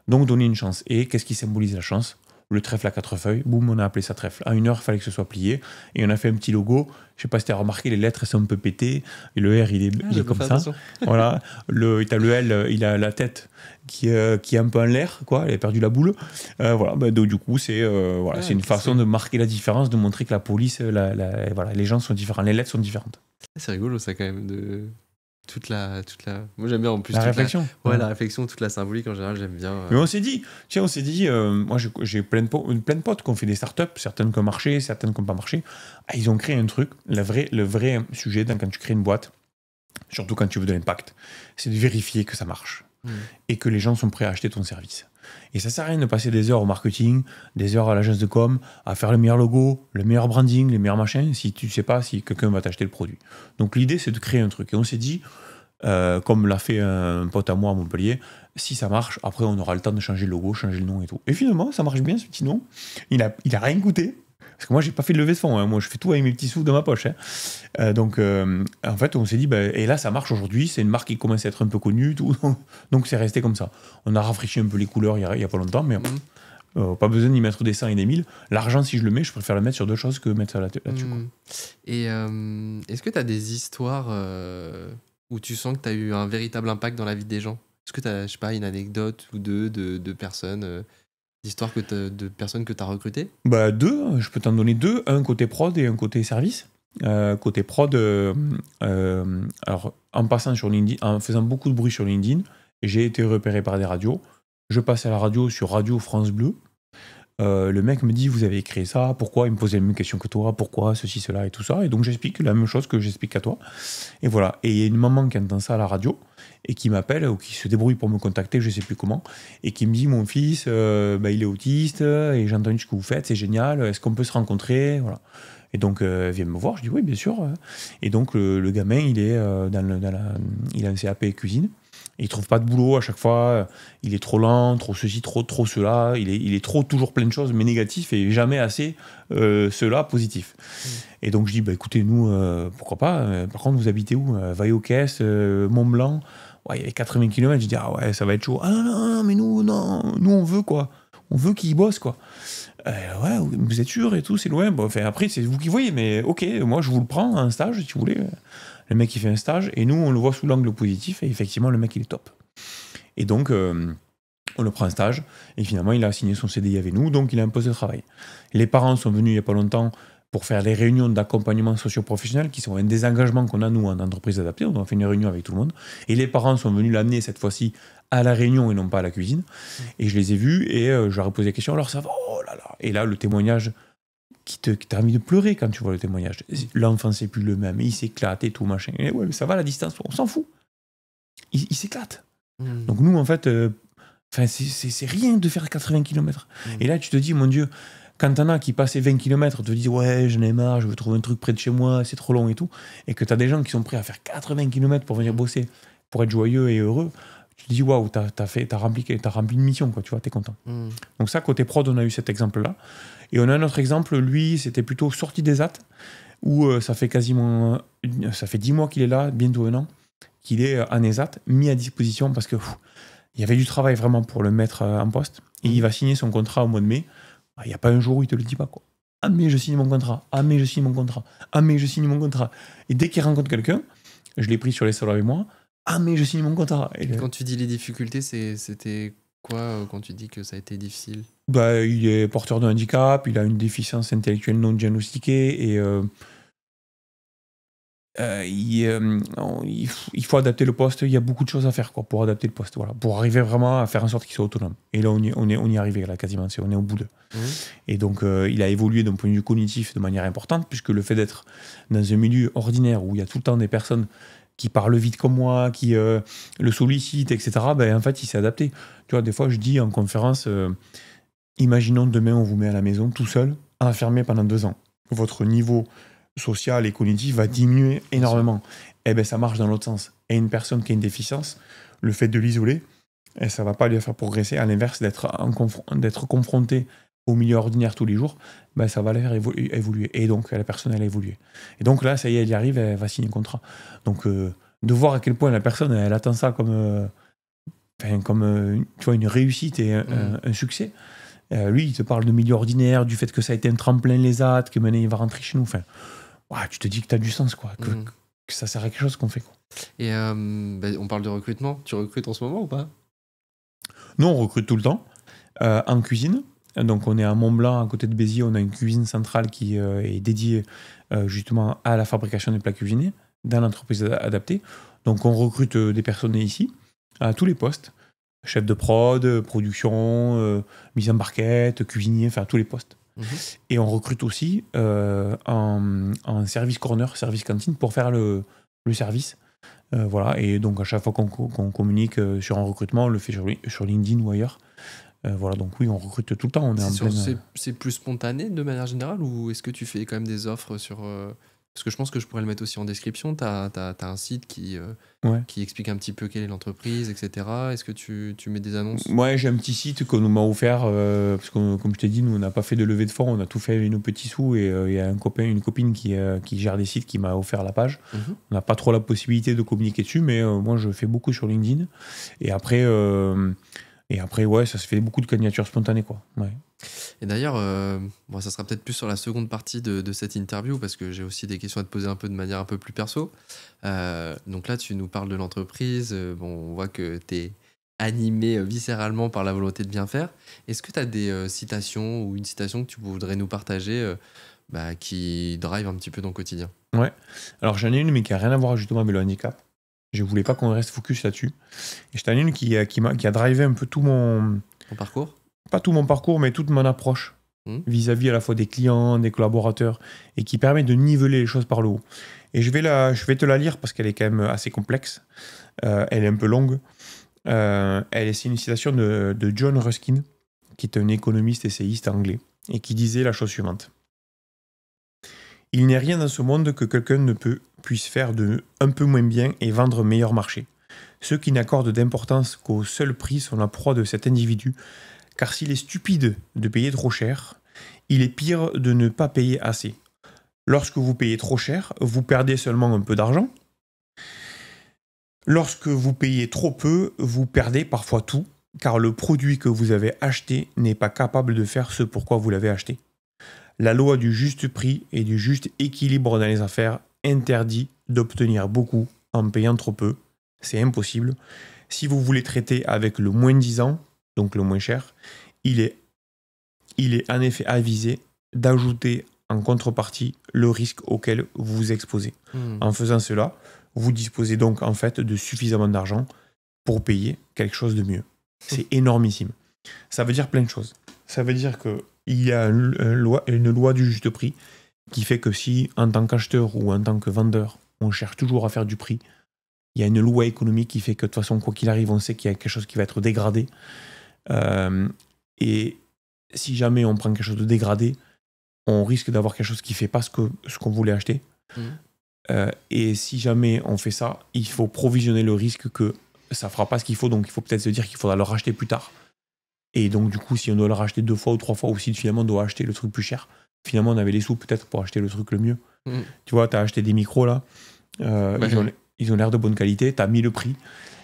Donc donner une chance. Et qu'est-ce qui symbolise la chance ? Le trèfle à 4 feuilles, boum, on a appelé ça trèfle. À 1 heure, il fallait que ce soit plié. Et on a fait un petit logo. Je sais pas si tu as remarqué, les lettres sont un peu pétées. Et le R, il est comme ça. Voilà. T'as le L, il a la tête qui est un peu en l'air, quoi. Il a perdu la boule. Voilà. Bah, donc, du coup, c'est une façon de marquer la différence, de montrer que la police, voilà, les gens sont différents, les lettres sont différentes. C'est rigolo, ça, quand même, de... Toute la... Moi, j'aime bien en plus la réflexion. La réflexion, toute la symbolique en général, j'aime bien. Mais on s'est dit, moi j'ai plein de potes qui ont fait des startups, certaines qui ont marché, certaines qui n'ont pas marché. Ah, ils ont créé un truc, le vrai sujet quand tu crées une boîte, surtout quand tu veux de l'impact, c'est de vérifier que ça marche et que les gens sont prêts à acheter ton service. Et ça sert à rien de passer des heures au marketing, des heures à l'agence de com, à faire le meilleur logo, le meilleur branding, les meilleurs machins, si tu ne sais pas si quelqu'un va t'acheter le produit. Donc l'idée, c'est de créer un truc. Et on s'est dit, comme l'a fait un pote à moi à Montpellier, si ça marche, après on aura le temps de changer le logo, changer le nom et tout. Et finalement, ça marche bien ce petit nom. Il a rien coûté. Parce que moi, j'ai pas fait de levée de fonds. Hein. Moi, je fais tout avec mes petits sous dans ma poche. Hein. Donc, en fait, on s'est dit, et là, ça marche aujourd'hui. C'est une marque qui commence à être un peu connue. Tout. Donc, c'est resté comme ça. On a rafraîchi un peu les couleurs il y a pas longtemps, mais pas besoin d'y mettre des 100 et des 1000. L'argent, si je le mets, je préfère le mettre sur d'autres choses que mettre ça là-dessus. Quoi. Et est-ce que tu as des histoires où tu sens que tu as eu un véritable impact dans la vie des gens ? Est-ce que tu as, je sais pas, une anecdote ou deux de personnes d'histoires de personnes que tu as recrutées ? 2, je peux t'en donner 2. Un côté prod et un côté service. Côté prod, alors en passant sur LinkedIn, en faisant beaucoup de bruit sur LinkedIn, j'ai été repéré par des radios. Je passe à la radio sur Radio France Bleu. Le mec me dit, vous avez créé ça, pourquoi? Il me posait la même question que toi, pourquoi, ceci, cela et tout ça. Et donc j'explique la même chose que j'explique à toi. Et voilà. Et il y a une maman qui entend ça à la radio et qui m'appelle ou qui se débrouille pour me contacter, je sais plus comment, et qui me dit, mon fils, il est autiste et j'ai entendu ce que vous faites, c'est génial, est-ce qu'on peut se rencontrer? Voilà. Et donc, elle vient me voir, je dis oui, bien sûr. Et donc, le gamin, il est il a un CAP cuisine. Et il trouve pas de boulot à chaque fois. Il est trop lent, trop ceci, trop cela. Il est trop toujours plein de choses, mais négatif et jamais assez cela positif. Et donc, je dis, bah, écoutez, nous, pourquoi pas. Par contre, vous habitez où? Vaille-aux-Caisses, Mont-Blanc. Ouais, il y avait 80 km. Je dis, ah ouais, ça va être chaud. Ah non, non, non, mais nous, non, nous, on veut quoi. On veut qu'il bosse, quoi. Ouais, vous êtes sûr et tout, c'est loin. Bon, enfin, après, c'est vous qui voyez, mais ok, moi je vous le prends en stage si vous voulez. Le mec il fait un stage et nous on le voit sous l'angle positif et effectivement le mec il est top. Et donc on le prend en stage et finalement il a signé son CDI avec nous, donc il a un poste de travail. Les parents sont venus il n'y a pas longtemps pour faire les réunions d'accompagnement socio-professionnel qui sont un des engagements qu'on a nous en entreprise adaptée. On a fait une réunion avec tout le monde et les parents sont venus l'amener cette fois-ci à la réunion et non pas à la cuisine. Et je les ai vus et je leur ai posé la question, alors ça va, oh là là. Et là, le témoignage qui t'a envie de pleurer quand tu vois le témoignage. L'enfant, c'est plus le même, il s'éclate et tout, machin. Et ouais, mais ça va, la distance, on s'en fout. Il s'éclate. Donc nous, en fait, c'est rien de faire 80 km. Et là, tu te dis, mon Dieu, quand t'en as qui passaient 20 km, te disent, ouais, j'en ai marre, je veux trouver un truc près de chez moi, c'est trop long et tout, et que t'as des gens qui sont prêts à faire 80 km pour venir bosser, pour être joyeux et heureux, tu te dis, waouh, t'as rempli une mission, quoi, tu vois, t'es content. Donc ça, côté prod, on a eu cet exemple-là. Et on a un autre exemple, lui, c'était plutôt sorti des AT, où ça fait 10 mois qu'il est là, bientôt un an, qu'il est en ESAT, mis à disposition parce que il y avait du travail vraiment pour le mettre en poste. Et il va signer son contrat au mois de mai. Il n'y a pas un jour où il te le dit pas, quoi. Ah, mais je signe mon contrat. Ah, mais je signe mon contrat. Ah, mais je signe mon contrat. Et dès qu'il rencontre quelqu'un, je l'ai pris sur les sols avec moi. Ah, mais je signe mon contrat. Et quand tu dis les difficultés, c'était quoi quand tu dis que ça a été difficile? Bah, il est porteur de handicap, il a une déficience intellectuelle non diagnostiquée et il faut adapter le poste. Il y a beaucoup de choses à faire quoi, pour adapter le poste, voilà, pour arriver vraiment à faire en sorte qu'il soit autonome. Et là, on y est arrivé là, quasiment. On est au bout de. Et donc, il a évolué d'un point de vue cognitif de manière importante, puisque le fait d'être dans un milieu ordinaire où il y a tout le temps des personnes qui parlent vite comme moi, qui le sollicitent, etc., ben, en fait, il s'est adapté. Tu vois, des fois, je dis en conférence, imaginons demain, on vous met à la maison tout seul, enfermé pendant 2 ans. Votre niveau social et cognitif va diminuer énormément. Et ben ça marche dans l'autre sens. Et une personne qui a une déficience, le fait de l'isoler, ça va pas lui faire progresser. À l'inverse, d'être confronté au milieu ordinaire tous les jours, ben ça va la faire évoluer. Et donc, la personne, elle a évolué. Et donc là, ça y est, elle y arrive, elle va signer un contrat. Donc, de voir à quel point la personne, elle attend ça comme tu vois, une réussite et un succès. Lui, il te parle de milieu ordinaire, du fait que ça a été un tremplin les AT, que maintenant il va rentrer chez nous. Enfin, tu te dis que tu as du sens, quoi, que ça sert à quelque chose qu'on fait. Quoi. Et on parle de recrutement. Tu recrutes en ce moment ou pas? Nous, on recrute tout le temps en cuisine. Donc, on est à Mont-Blanc, à côté de Béziers. On a une cuisine centrale qui est dédiée justement à la fabrication des plats cuisinés dans l'entreprise adaptée. Donc, on recrute des personnes ici, à tous les postes. Chef de prod, production, mise en barquette, cuisinier, enfin tous les postes. Et on recrute aussi en service corner, service cantine pour faire le service. Voilà. Et donc à chaque fois qu'on communique sur un recrutement, on le fait sur LinkedIn ou ailleurs. Voilà, donc oui, on recrute tout le temps. C'est plus spontané de manière générale ou est-ce que tu fais quand même des offres sur... Parce que je pense que je pourrais le mettre aussi en description. Tu as un site qui explique un petit peu quelle est l'entreprise, etc. Est-ce que tu mets des annonces? Ouais, j'ai un petit site qu'on m'a offert, parce que comme je t'ai dit, nous on n'a pas fait de levée de fonds, on a tout fait avec nos petits sous, et il y a une copine qui gère des sites qui m'a offert la page. On n'a pas trop la possibilité de communiquer dessus, mais moi je fais beaucoup sur LinkedIn. Et après, ouais, ça se fait beaucoup de candidatures spontanées, quoi. Ouais. Et d'ailleurs, ça sera peut-être plus sur la seconde partie de cette interview parce que j'ai aussi des questions à te poser un peu de manière un peu plus perso. Donc là, tu nous parles de l'entreprise. On voit que tu es animé viscéralement par la volonté de bien faire. Est-ce que tu as des citations ou une citation que tu voudrais nous partager qui drive un petit peu ton quotidien? Ouais. Alors j'en ai une, mais qui a rien à voir justement avec le handicap. Je voulais pas qu'on reste focus là-dessus. Et j'en ai une qui a drivé un peu tout mon... Ton parcours? Pas tout mon parcours, mais toute mon approche vis-à-vis à la fois des clients, des collaborateurs, et qui permet de niveler les choses par le haut. Et je vais te la lire parce qu'elle est quand même assez complexe. Elle est un peu longue. C'est une citation de John Ruskin, qui est un économiste essayiste anglais, et qui disait la chose suivante. Il n'y a rien dans ce monde que quelqu'un ne puisse faire de un peu moins bien et vendre meilleur marché. Ceux qui n'accordent d'importance qu'au seul prix sont la proie de cet individu, car s'il est stupide de payer trop cher, il est pire de ne pas payer assez. Lorsque vous payez trop cher, vous perdez seulement un peu d'argent. Lorsque vous payez trop peu, vous perdez parfois tout, car le produit que vous avez acheté n'est pas capable de faire ce pourquoi vous l'avez acheté. La loi du juste prix et du juste équilibre dans les affaires interdit d'obtenir beaucoup en payant trop peu. C'est impossible. Si vous voulez traiter avec le moins disant, donc le moins cher, il est en effet avisé d'ajouter en contrepartie le risque auquel vous vous exposez. En faisant cela, vous disposez donc en fait de suffisamment d'argent pour payer quelque chose de mieux. C'est énormissime. Ça veut dire plein de choses. Ça veut dire qu'il y a une loi du juste prix qui fait que si, en tant qu'acheteur ou en tant que vendeur, on cherche toujours à faire du prix, il y a une loi économique qui fait que de toute façon, quoi qu'il arrive, on sait qu'il y a quelque chose qui va être dégradé. Et si jamais on prend quelque chose de dégradé, on risque d'avoir quelque chose qui ne fait pas ce qu'on voulait acheter. Et si jamais on fait ça, il faut provisionner le risque que ça ne fera pas ce qu'il faut, donc il faut peut-être se dire qu'il faudra le racheter plus tard. Et donc du coup, si on doit le racheter 2 fois ou 3 fois, ou si finalement on doit acheter le truc plus cher, finalement on avait les sous peut-être pour acheter le truc le mieux. Tu vois, tu as acheté des micros là, ils ont l'air de bonne qualité, tu as mis le prix.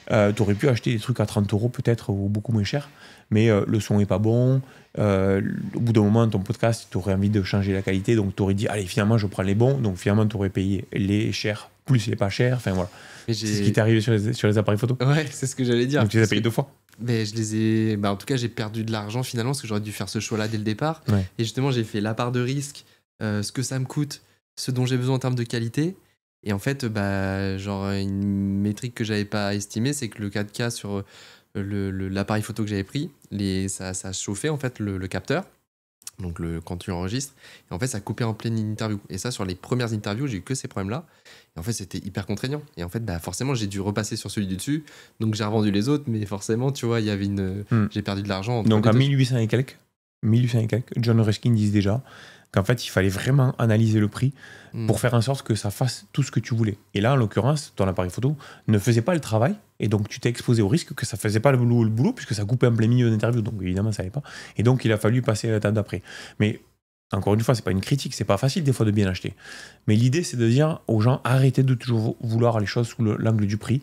Tu aurais pu acheter des trucs à 30 € peut-être, ou beaucoup moins cher, mais le son est pas bon. Au bout d'un moment, ton podcast, tu aurais envie de changer la qualité, donc tu aurais dit, allez, finalement, je prends les bons, donc finalement, tu aurais payé les chers plus les pas chers, enfin voilà. C'est ce qui t'est arrivé sur les appareils photo. Ouais, c'est ce que j'allais dire. Donc tu les as payés 2 fois. Mais je les ai. En tout cas, j'ai perdu de l'argent finalement parce que j'aurais dû faire ce choix-là dès le départ. Ouais. Et justement, j'ai fait la part de risque, ce que ça me coûte, ce dont j'ai besoin en termes de qualité. Et en fait, genre, une métrique que j'avais pas estimée, c'est que le 4K sur l'appareil photo que j'avais pris, ça chauffait en fait le capteur. Donc quand tu enregistres, et en fait ça coupait en pleine interview. Et ça, sur les premières interviews, j'ai eu que ces problèmes-là. Et en fait, c'était hyper contraignant. Et en fait, forcément, j'ai dû repasser sur celui du dessus. Donc j'ai revendu les autres, mais forcément, tu vois, il y avait j'ai perdu de l'argent. Donc à 1800 et quelques, John Ruskin disait déjà qu'en fait, il fallait vraiment analyser le prix pour faire en sorte que ça fasse tout ce que tu voulais. Et là, en l'occurrence, ton appareil photo ne faisait pas le travail, et donc tu t'es exposé au risque que ça ne faisait pas le boulot, puisque ça coupait en plein milieu d'interview, donc évidemment, ça n'allait pas. Et donc, il a fallu passer à l'étape d'après. Mais encore une fois, c'est pas une critique, c'est pas facile des fois de bien acheter. Mais l'idée, c'est de dire aux gens, arrêtez de toujours vouloir les choses sous l'angle du prix.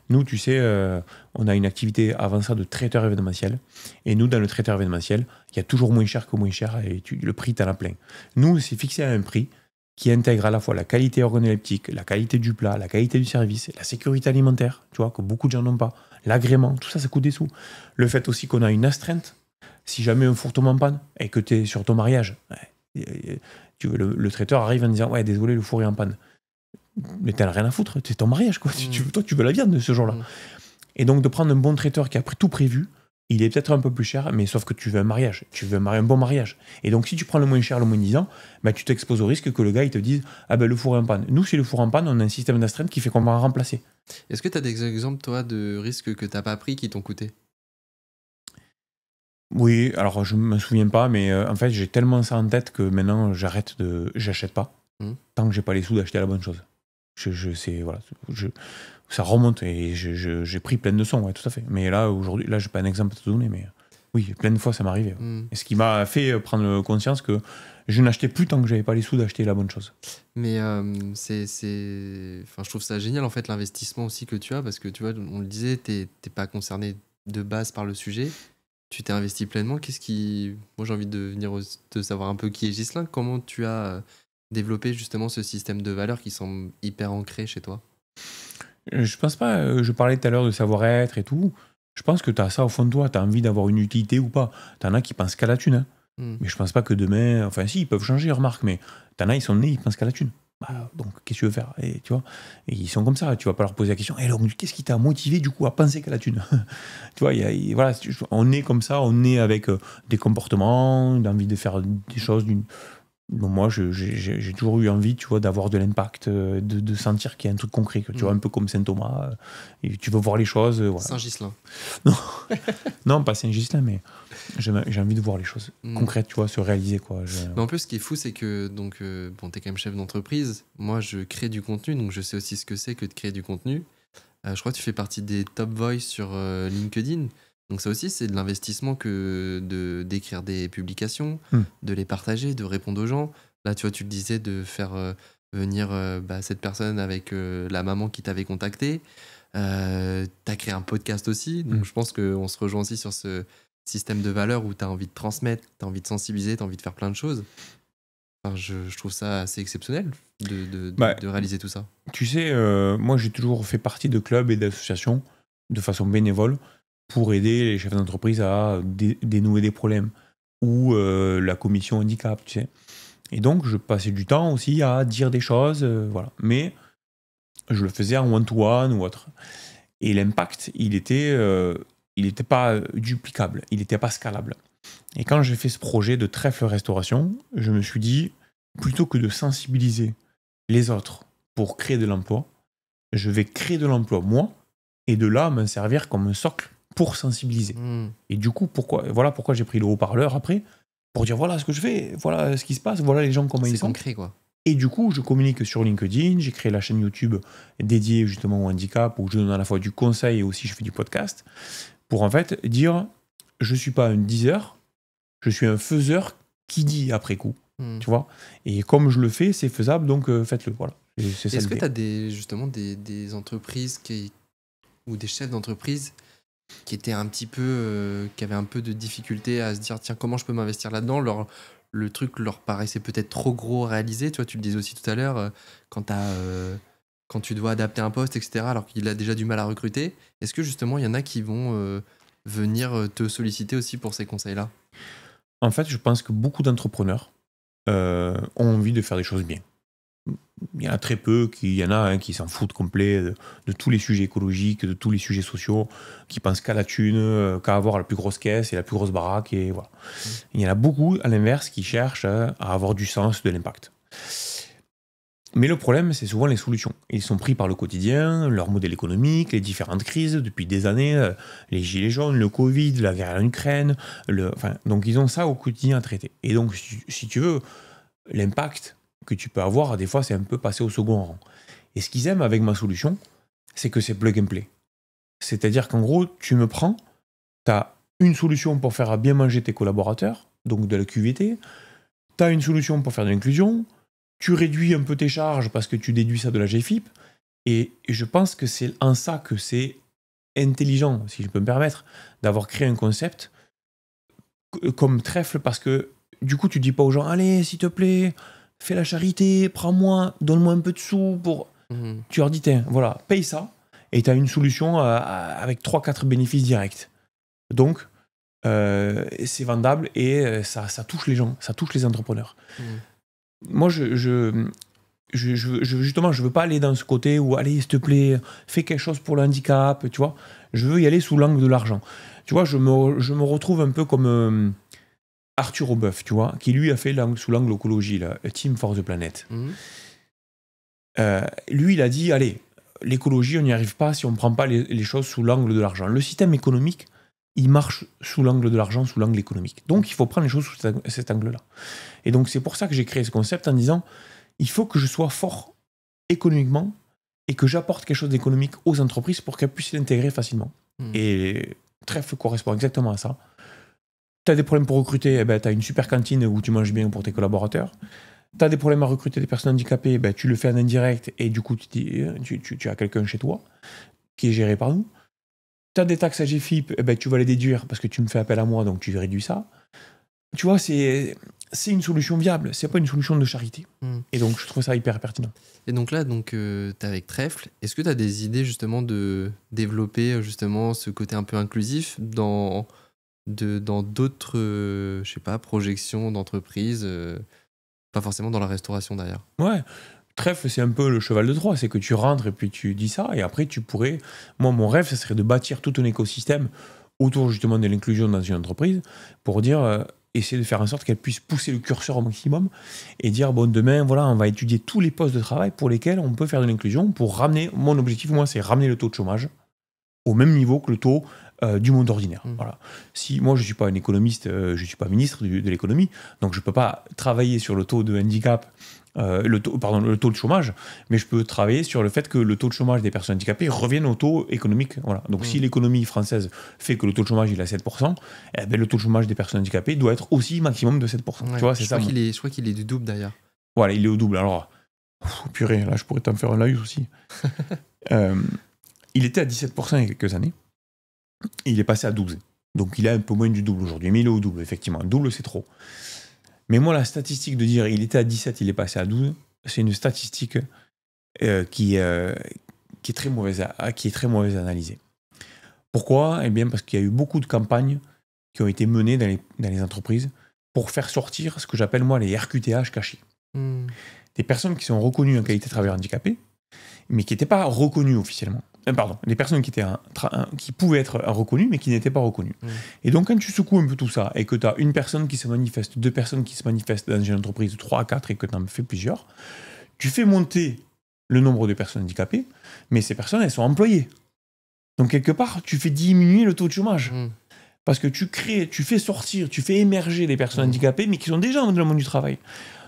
Nous, tu sais, on a une activité avant ça de traiteur événementiel. Et nous, dans le traiteur événementiel, il y a toujours moins cher que moins cher, et le prix, t'en as plein. Nous, c'est fixé à un prix qui intègre à la fois la qualité organoleptique, la qualité du plat, la qualité du service, la sécurité alimentaire, tu vois, que beaucoup de gens n'ont pas, l'agrément, tout ça, ça coûte des sous. Le fait aussi qu'on a une astreinte. Si jamais un four tombe en panne et que tu es sur ton mariage, le traiteur arrive en disant, ouais, désolé, le four est en panne. Mais t'as rien à foutre, c'est ton mariage, quoi. Toi, tu veux la viande de ce jour-là. Et donc, de prendre un bon traiteur qui a tout prévu, il est peut-être un peu plus cher, mais sauf que tu veux un mariage, tu veux un bon mariage. Et donc, si tu prends le moins cher, le moins disant, tu t'exposes au risque que le gars, il te dise, ah ben le four est en panne. Nous, si le four est en panne, on a un système d'astreinte qui fait qu'on va en remplacer. Est-ce que tu as des exemples, toi, de risques que t'as pas pris qui t'ont coûté ? Oui, alors je me souviens pas, mais en fait j'ai tellement ça en tête que maintenant j'achète pas tant que j'ai pas les sous d'acheter la bonne chose. Ça remonte et j'ai pris plein de leçons, ouais, tout à fait. Mais là aujourd'hui, là j'ai pas un exemple à te donner, mais oui, plein de fois ça m'arrivait. Et ce qui m'a fait prendre conscience que je n'achetais plus tant que j'avais pas les sous d'acheter la bonne chose. Mais je trouve ça génial en fait l'investissement aussi que tu as parce que tu vois, on le disait, t'es pas concerné de base par le sujet. Tu t'es investi pleinement. Moi, j'ai envie de venir de savoir un peu qui est Ghislain. Comment tu as développé justement ce système de valeurs qui semble hyper ancré chez toi ? Je pense pas. Je parlais tout à l'heure de savoir-être et tout. Je pense que tu as ça au fond de toi, tu as envie d'avoir une utilité ou pas. T'en as qui pensent qu'à la thune, hein. Mais je pense pas que demain... Enfin, si, ils peuvent changer, remarque, mais t'en as, ils sont nés, ils pensent qu'à la thune. Donc, qu'est-ce que tu veux faire? Et, tu vois, et ils sont comme ça, tu vas pas leur poser la question. Et alors, qu'est-ce qui t'a motivé, du coup, à penser qu'à la thune? Tu vois, voilà, on est comme ça, on est avec des comportements, d'envie de faire des choses d'une... Donc moi, j'ai toujours eu envie, tu vois, d'avoir de l'impact, de sentir qu'il y a un truc concret, tu vois, un peu comme Saint Thomas, et tu veux voir les choses. Voilà. Saint-Ghislain. Non, pas Saint-Ghislain, mais j'ai envie de voir les choses concrètes, tu vois, se réaliser, quoi. Mais en plus, ce qui est fou, c'est que donc, bon, t'es quand même chef d'entreprise. Moi, je crée du contenu, donc je sais aussi ce que c'est que de créer du contenu. Je crois que tu fais partie des top voice sur LinkedIn. Donc ça aussi, c'est de l'investissement que d'écrire des publications, de les partager, de répondre aux gens. Là, tu vois, tu le disais, de faire venir cette personne avec la maman qui t'avait contacté. T'as créé un podcast aussi. Donc je pense qu'on se rejoint aussi sur ce système de valeurs où t'as envie de transmettre, t'as envie de sensibiliser, t'as envie de faire plein de choses. Enfin, je trouve ça assez exceptionnel de réaliser tout ça. Tu sais, moi, j'ai toujours fait partie de clubs et d'associations de façon bénévole pour aider les chefs d'entreprise à dénouer des problèmes, ou la commission handicap, tu sais. Et donc, je passais du temps aussi à dire des choses, voilà. Mais je le faisais en one-to-one ou autre. Et l'impact, il était pas duplicable, il n'était pas scalable. Et quand j'ai fait ce projet de trèfle restauration, je me suis dit, plutôt que de sensibiliser les autres pour créer de l'emploi, je vais créer de l'emploi moi, et de là m'en servir comme un socle pour sensibiliser. Et du coup, voilà pourquoi j'ai pris le haut-parleur après, pour dire voilà ce que je fais, voilà ce qui se passe, voilà les gens comment ils sont. C'est concret, quoi. Et du coup, je communique sur LinkedIn, j'ai créé la chaîne YouTube dédiée justement au handicap, où je donne à la fois du conseil et aussi je fais du podcast, pour en fait dire, je suis pas un diseur, je suis un faiseur qui dit après coup. Tu vois, et comme je le fais, c'est faisable, donc faites-le. Voilà. Est-ce que tu as justement des entreprises ou des chefs d'entreprise qui étaient un petit peu, qui avaient un peu de difficulté à se dire tiens, comment je peux m'investir là-dedans? Le truc leur paraissait peut-être trop gros à réaliser. Tu vois, tu le disais aussi tout à l'heure, quand tu dois adapter un poste, etc., alors qu'il a déjà du mal à recruter. Est-ce que justement, il y en a qui vont venir te solliciter aussi pour ces conseils-là? En fait, je pense que beaucoup d'entrepreneurs ont envie de faire des choses bien. Il y en a très peu, il y en a qui s'en foutent complet de tous les sujets écologiques, de tous les sujets sociaux, qui pensent qu'à la thune, qu'à avoir la plus grosse caisse et la plus grosse baraque. Et voilà. Il y en a beaucoup, à l'inverse, qui cherchent à avoir du sens, de l'impact. Mais le problème, c'est souvent les solutions. Ils sont pris par le quotidien, leur modèle économique, les différentes crises depuis des années, les gilets jaunes, le Covid, la guerre en Ukraine. Donc ils ont ça au quotidien à traiter. Et donc, si tu veux, l'impact que tu peux avoir, des fois, c'est un peu passé au second rang. Et ce qu'ils aiment avec ma solution, c'est que c'est plug and play. C'est-à-dire qu'en gros, tu me prends, tu as une solution pour faire bien manger tes collaborateurs, donc de la QVT, tu as une solution pour faire de l'inclusion, tu réduis un peu tes charges parce que tu déduis ça de la GFIP, et je pense que c'est en ça que c'est intelligent, si je peux me permettre, d'avoir créé un concept comme trèfle, parce que du coup, tu dis pas aux gens, allez, s'il te plaît, fais la charité, prends-moi, donne-moi un peu de sous pour... Tu leur dis, tiens, voilà, paye ça, et tu as une solution avec 3-4 bénéfices directs. Donc, c'est vendable et ça touche les gens, ça touche les entrepreneurs. Moi, justement, je veux pas aller dans ce côté où, allez, s'il te plaît, fais quelque chose pour le handicap, tu vois. Je veux y aller sous l'angle de l'argent. Tu vois, je me retrouve un peu comme... Arthur Aubeuf, tu vois, qui lui a fait sous l'angle écologie, là, Team for the Planet. Lui, il a dit, allez, l'écologie, on n'y arrive pas si on ne prend pas les choses sous l'angle de l'argent. Le système économique, il marche sous l'angle de l'argent, sous l'angle économique. Donc, il faut prendre les choses sous cet angle-là. Et donc, c'est pour ça que j'ai créé ce concept en disant, il faut que je sois fort économiquement et que j'apporte quelque chose d'économique aux entreprises pour qu'elles puissent l'intégrer facilement. Et Trèfle correspond exactement à ça. Tu as des problèmes pour recruter, eh ben, tu as une super cantine où tu manges bien pour tes collaborateurs. Tu as des problèmes à recruter des personnes handicapées, ben, tu le fais en indirect et du coup, tu as quelqu'un chez toi qui est géré par nous. Tu as des taxes à GFIP, eh ben, tu vas les déduire parce que tu me fais appel à moi, donc tu réduis ça. Tu vois, c'est c'est une solution viable, c'est pas une solution de charité. Mm. Et donc, je trouve ça hyper pertinent. Et donc là, t'es avec Trèfle. Est-ce que tu as des idées justement de développer justement ce côté un peu inclusif dans d'autres, je sais pas, projections d'entreprise, pas forcément dans la restauration d'ailleurs. Ouais. Trèfle, c'est un peu le cheval de Troie, c'est que tu rentres et puis tu dis ça, et après tu pourrais... Moi, mon rêve, ça serait de bâtir tout un écosystème autour justement de l'inclusion dans une entreprise, pour dire, essayer de faire en sorte qu'elle puisse pousser le curseur au maximum, et dire, bon, demain, voilà, on va étudier tous les postes de travail pour lesquels on peut faire de l'inclusion, pour ramener... Mon objectif, moi, c'est ramener le taux de chômage au même niveau que le taux du monde ordinaire. Voilà. Si moi je suis pas un économiste, je suis pas ministre de l'économie, donc je peux pas travailler sur le taux de handicap, le taux de chômage, mais je peux travailler sur le fait que le taux de chômage des personnes handicapées revienne au taux économique. Voilà. Donc si l'économie française fait que le taux de chômage il est à 7%, eh ben, le taux de chômage des personnes handicapées doit être aussi maximum de 7%. Ouais, tu vois, c'est ça. Je crois qu'il est du double d'ailleurs. Voilà, il est au double. Alors, purée, là je pourrais t'en faire un laïus aussi. Il était à 17% il y a quelques années. Il est passé à 12. Donc il est un peu moins du double aujourd'hui. Mais il est au double, effectivement. Double, c'est trop. Mais moi, la statistique de dire il était à 17, il est passé à 12, c'est une statistique qui est très mauvaise à analyser. Pourquoi ? Eh bien, parce qu'il y a eu beaucoup de campagnes qui ont été menées dans les entreprises pour faire sortir ce que j'appelle, moi, les RQTH cachés. Des personnes qui sont reconnues en qualité de travailleur handicapé, mais qui n'étaient pas reconnues officiellement. Pardon, des personnes qui pouvaient être reconnues, mais qui n'étaient pas reconnues. Et donc, quand tu secoues un peu tout ça, et que tu as une personne qui se manifeste, 2 personnes qui se manifestent dans une entreprise de 3 à 4, et que tu en fais plusieurs, tu fais monter le nombre de personnes handicapées, mais ces personnes, elles sont employées. Donc, quelque part, tu fais diminuer le taux de chômage. Parce que tu fais émerger des personnes handicapées, mais qui sont déjà dans le monde du travail.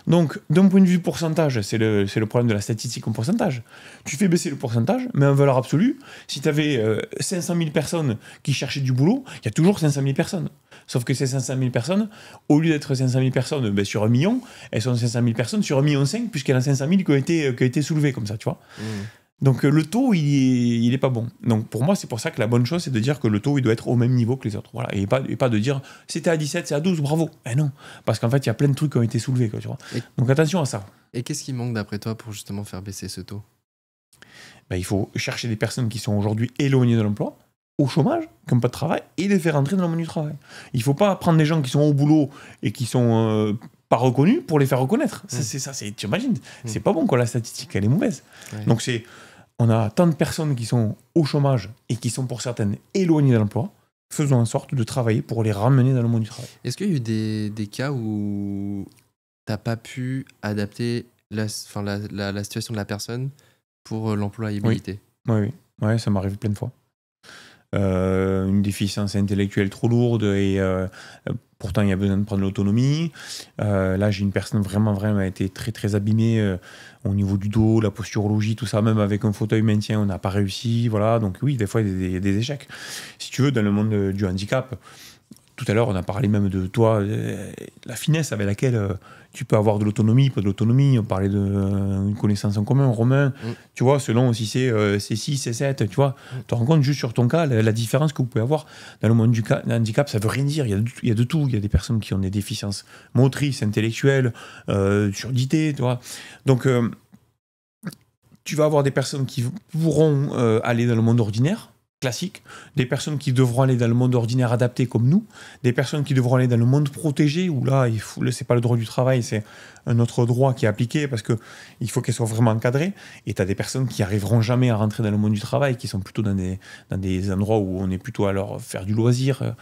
Donc, d'un point de vue pourcentage, c'est le problème de la statistique en pourcentage. Tu fais baisser le pourcentage, mais en valeur absolue, si tu avais 500 000 personnes qui cherchaient du boulot, il y a toujours 500 000 personnes. Sauf que ces 500 000 personnes, au lieu d'être 500 000 personnes sur 1 million, elles sont 500 000 personnes sur 1,5 million, puisqu'il y en a 500 000 qui ont été soulevées comme ça, tu vois. Donc le taux, il est pas bon. Donc pour moi, c'est pour ça que la bonne chose, c'est de dire que le taux, il doit être au même niveau que les autres. Voilà. Et pas de dire, c'était à 17, c'est à 12, bravo. Eh non. Parce qu'en fait, il y a plein de trucs qui ont été soulevés. Quoi, tu vois. Donc attention à ça. Et qu'est-ce qui manque d'après toi pour justement faire baisser ce taux ? Il faut chercher des personnes qui sont aujourd'hui éloignées de l'emploi, au chômage, qui n'ont pas de travail, et les faire entrer dans le monde du travail. Il ne faut pas prendre des gens qui sont au boulot et qui sont... pas reconnus pour les faire reconnaître. Tu imagines, c'est pas bon, quoi, la statistique, elle est mauvaise. Ouais. Donc on a tant de personnes qui sont au chômage et qui sont pour certaines éloignées de l'emploi. Faisons en sorte de travailler pour les ramener dans le monde du travail. Est-ce qu'il y a eu des cas où tu n'as pas pu adapter la situation de la personne pour l'employabilité ? Oui, ça m'arrive plein de fois. Une déficience intellectuelle trop lourde et pourtant il y a besoin de prendre l'autonomie. Là j'ai une personne vraiment été très très abîmée au niveau du dos, la posturologie, tout ça, même avec un fauteuil maintien on n'a pas réussi, voilà. Donc oui, des fois il y a des échecs. Si tu veux, dans le monde du handicap, tout à l'heure on a parlé même de toi, la finesse avec laquelle tu peux avoir de l'autonomie, pas de l'autonomie. On parlait d'une connaissance en commun, Romain. Tu vois, selon si c'est 6, c'est 7, tu vois. Tu te rends compte juste sur ton cas, la différence que vous pouvez avoir dans le monde du handicap, ça veut rien dire. Il y a de tout. Il y a des personnes qui ont des déficiences motrices, intellectuelles, surdité, tu vois. Donc, tu vas avoir des personnes qui pourront aller dans le monde ordinaire, classique, des personnes qui devront aller dans le monde ordinaire adapté comme nous, des personnes qui devront aller dans le monde protégé, où là, c'est pas le droit du travail, c'est un autre droit qui est appliqué, parce qu'il faut qu'elles soient vraiment encadrées, et tu as des personnes qui n'arriveront jamais à rentrer dans le monde du travail, qui sont plutôt dans des endroits où on est plutôt à leur faire du loisir.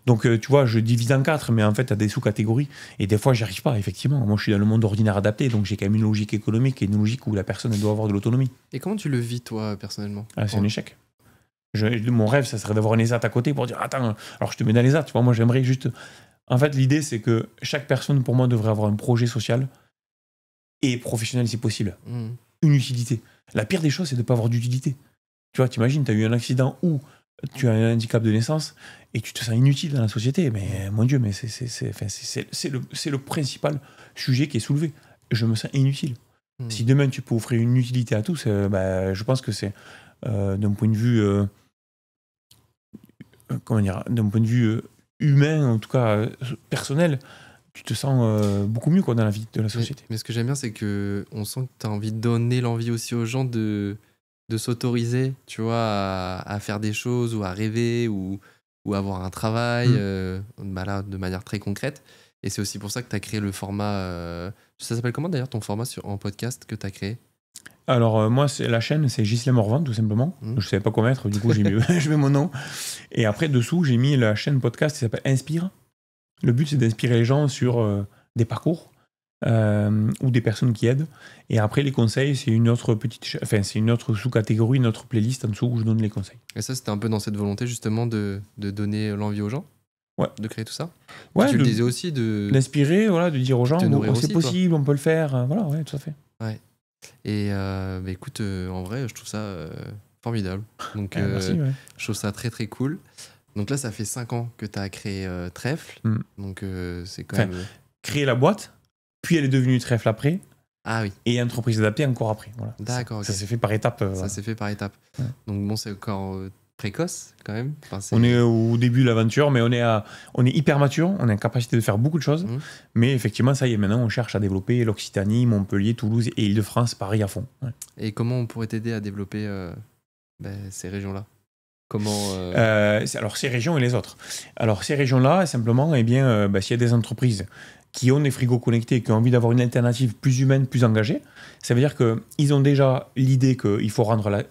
Donc, tu vois, je divise en 4, mais en fait, tu as des sous-catégories, et des fois, j'y arrive pas, effectivement. Moi, je suis dans le monde ordinaire adapté, donc j'ai quand même une logique économique et une logique où la personne elle doit avoir de l'autonomie. Et comment tu le vis, toi, personnellement ? C'est un échec. Mon rêve, ça serait d'avoir un ESAT à côté pour dire attends, alors je te mets dans l'ESAT, tu vois, moi j'aimerais juste. En fait, l'idée, c'est que chaque personne, pour moi, devrait avoir un projet social et professionnel si possible. Une utilité. La pire des choses, c'est de ne pas avoir d'utilité. Tu vois, t'imagines, tu as eu un accident où tu as un handicap de naissance et tu te sens inutile dans la société. Mais mon Dieu, mais c'est le principal sujet qui est soulevé. Je me sens inutile. Si demain, tu peux offrir une utilité à tous, je pense que c'est d'un point de vue. D'un point de vue humain, en tout cas personnel, tu te sens beaucoup mieux quoi, dans la vie de la société. Mais ce que j'aime bien, c'est que on sent que tu as envie de donner l'envie aussi aux gens de s'autoriser, tu vois, à faire des choses ou à rêver ou avoir un travail là, de manière très concrète. Et c'est aussi pour ça que tu as créé le format. Ça s'appelle comment d'ailleurs ton format en podcast que tu as créé? Alors, moi, la chaîne, c'est Ghislain Morvan, tout simplement. Je ne savais pas quoi mettre, du coup, je mets mon nom. Et après, dessous, j'ai mis la chaîne podcast qui s'appelle Inspire. Le but, c'est d'inspirer les gens sur des parcours ou des personnes qui aident. Et après, les conseils, c'est une autre c'est une autre sous-catégorie, une autre playlist en dessous où je donne les conseils. Et ça, c'était un peu dans cette volonté, justement, de donner l'envie aux gens? Ouais. De créer tout ça? Ouais, tu le disais aussi d'inspirer, voilà, de dire aux gens, c'est possible, on peut le faire. Voilà, ouais, tout à fait. Ouais. Et écoute, en vrai, je trouve ça formidable. Donc, merci, ouais. je trouve ça très très cool. Donc là, ça fait 5 ans que tu as créé Trèfle. Donc c'est quand même. Créer la boîte, puis elle est devenue Trèfle après. Ah oui. Et entreprise adaptée encore après. Voilà. D'accord. Ça s'est fait par étapes. Ça s'est fait par étapes. Ouais. Donc bon, c'est encore précoce quand même. Enfin, on est au début de l'aventure, mais on est hyper mature, on a une capacité de faire beaucoup de choses. Mais effectivement, ça y est, maintenant on cherche à développer l'Occitanie, Montpellier, Toulouse et Île-de-France, Paris à fond. Ouais. Et comment on pourrait t'aider à développer ces régions-là? Comment alors ces régions et les autres. Alors ces régions-là, simplement, eh bien, s'il y a des entreprises qui ont des frigos connectés et qui ont envie d'avoir une alternative plus humaine, plus engagée, ça veut dire qu'ils ont déjà l'idée qu'il faut rendre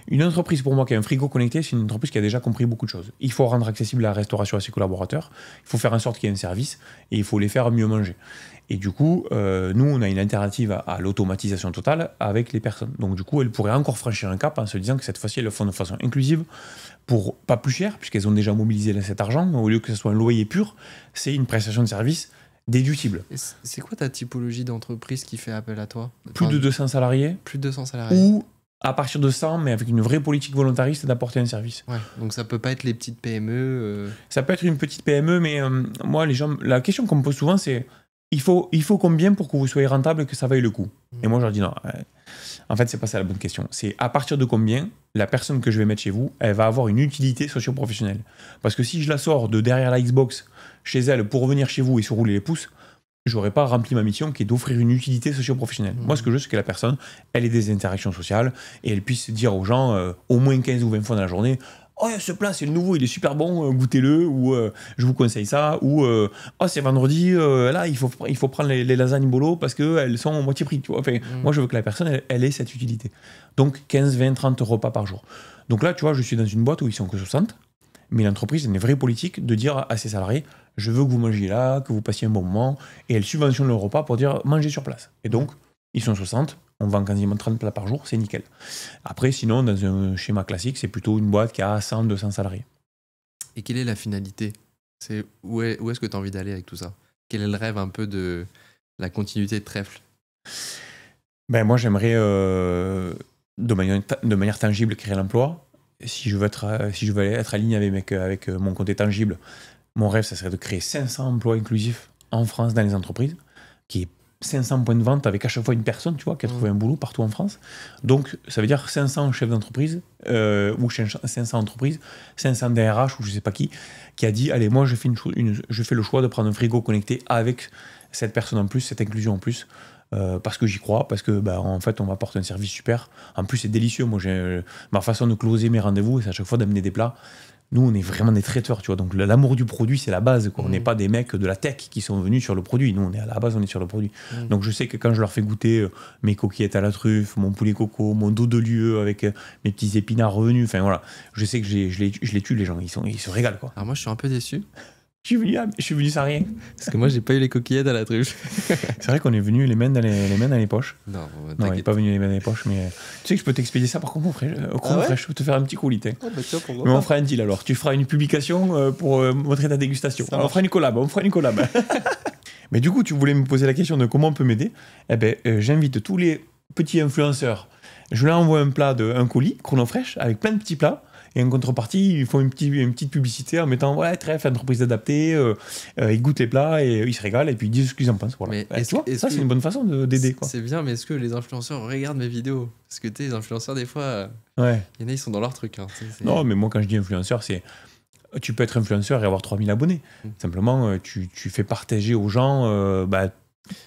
une entreprise, pour moi, qui a un frigo connecté, c'est une entreprise qui a déjà compris beaucoup de choses. Il faut rendre accessible la restauration à ses collaborateurs, il faut faire en sorte qu'il y ait un service et il faut les faire mieux manger. Et du coup, nous, on a une alternative à l'automatisation totale avec les personnes. Donc du coup, elles pourraient encore franchir un cap en se disant que cette fois-ci, elles le font de façon inclusive, pour pas plus cher, puisqu'elles ont déjà mobilisé cet argent. Au lieu que ce soit un loyer pur, c'est une prestation de service déductible. Et c'est quoi ta typologie d'entreprise qui fait appel à toi? Plus de 200 salariés. Plus de 200 salariés. Ou à partir de 100, mais avec une vraie politique volontariste d'apporter un service. Ouais, donc ça peut pas être les petites PME. Ça peut être une petite PME, mais moi, les gens, la question qu'on me pose souvent, c'est il faut combien pour que vous soyez rentable et que ça vaille le coup? Et moi, je leur dis non. En fait, c'est pas ça la bonne question. C'est à partir de combien la personne que je vais mettre chez vous, elle va avoir une utilité socio-professionnelle. Parce que si je la sors de derrière la Xbox chez elle pour revenir chez vous et se rouler les pouces, j'aurais pas rempli ma mission qui est d'offrir une utilité socio-professionnelle. Moi, ce que je veux, c'est que la personne, elle ait des interactions sociales et elle puisse dire aux gens au moins 15 ou 20 fois dans la journée: oh, ce plat, c'est le nouveau, il est super bon, goûtez-le, ou je vous conseille ça, ou oh, c'est vendredi, là, il faut prendre les lasagnes bolo parce qu'elles sont à moitié prix. Tu vois. Enfin, moi, je veux que la personne, elle ait cette utilité. Donc, 15, 20, 30 repas par jour. Donc là, tu vois, je suis dans une boîte où ils sont que 60, mais l'entreprise a une vraie politique de dire à ses salariés: je veux que vous mangiez là, que vous passiez un bon moment, et elle subventionne le repas pour dire mangez sur place. Et donc, ils sont 60, on vend quasiment 30 plats par jour, c'est nickel. Après, sinon, dans un schéma classique, c'est plutôt une boîte qui a 100, 200 salariés. Et quelle est la finalité? Où est-ce que tu as envie d'aller avec tout ça? Quel est le rêve un peu de la continuité de Trèfle? Ben, moi, j'aimerais, de manière tangible, créer l'emploi. Si je veux être aligné avec mon côté tangible, mon rêve, ça serait de créer 500 emplois inclusifs en France dans les entreprises, qui est 500 points de vente avec à chaque fois une personne, tu vois, qui a trouvé un boulot partout en France. Donc, ça veut dire 500 chefs d'entreprise, ou 500 entreprises, 500 DRH, ou je sais pas qui a dit: allez, moi, je fais le choix de prendre un frigo connecté avec cette personne en plus, cette inclusion en plus, parce que j'y crois, parce que, en fait, on m'apporte un service super. En plus, c'est délicieux. Moi, ma façon de closer mes rendez-vous, c'est à chaque fois d'amener des plats. Nous, on est vraiment des traiteurs, tu vois. Donc, l'amour du produit, c'est la base, quoi. On n'est pas des mecs de la tech qui sont venus sur le produit. Nous, à la base, on est sur le produit. Donc, je sais que quand je leur fais goûter mes coquillettes à la truffe, mon poulet coco, mon dos de lieu avec mes petits épinards revenus, enfin, voilà. Je sais que je les tue, les gens. Ils se régalent, quoi. Alors, moi, je suis un peu déçu. Je suis venu sans rien. Parce que moi, j'ai pas eu les coquillettes à la truffe. C'est vrai qu'on est venu les mains dans les poches. Non, on n'est pas venu les mains dans les poches, mais tu sais que je peux t'expédier ça par contre au chrono fraîche. Je peux te faire un petit colis. Mais on fera un deal alors. Tu feras une publication pour montrer ta dégustation. On fera une collab. Mais du coup, tu voulais me poser la question de comment on peut m'aider. Eh ben, j'invite tous les petits influenceurs. Je leur envoie un colis chrono fraîche avec plein de petits plats. Et en contrepartie, ils font une petite publicité en mettant ouais, Trèfle, entreprise adaptée, ils goûtent les plats et ils se régalent et puis ils disent ce qu'ils en pensent. Voilà. Mais tu vois, ça, c'est une bonne façon d'aider. Quoi. C'est bien, mais est-ce que les influenceurs regardent mes vidéos? Parce que les influenceurs, des fois, il y en a, ils sont dans leur truc. Hein, non, mais moi, quand je dis influenceur, c'est Tu peux être influenceur et avoir 3000 abonnés. Simplement, tu fais partager aux gens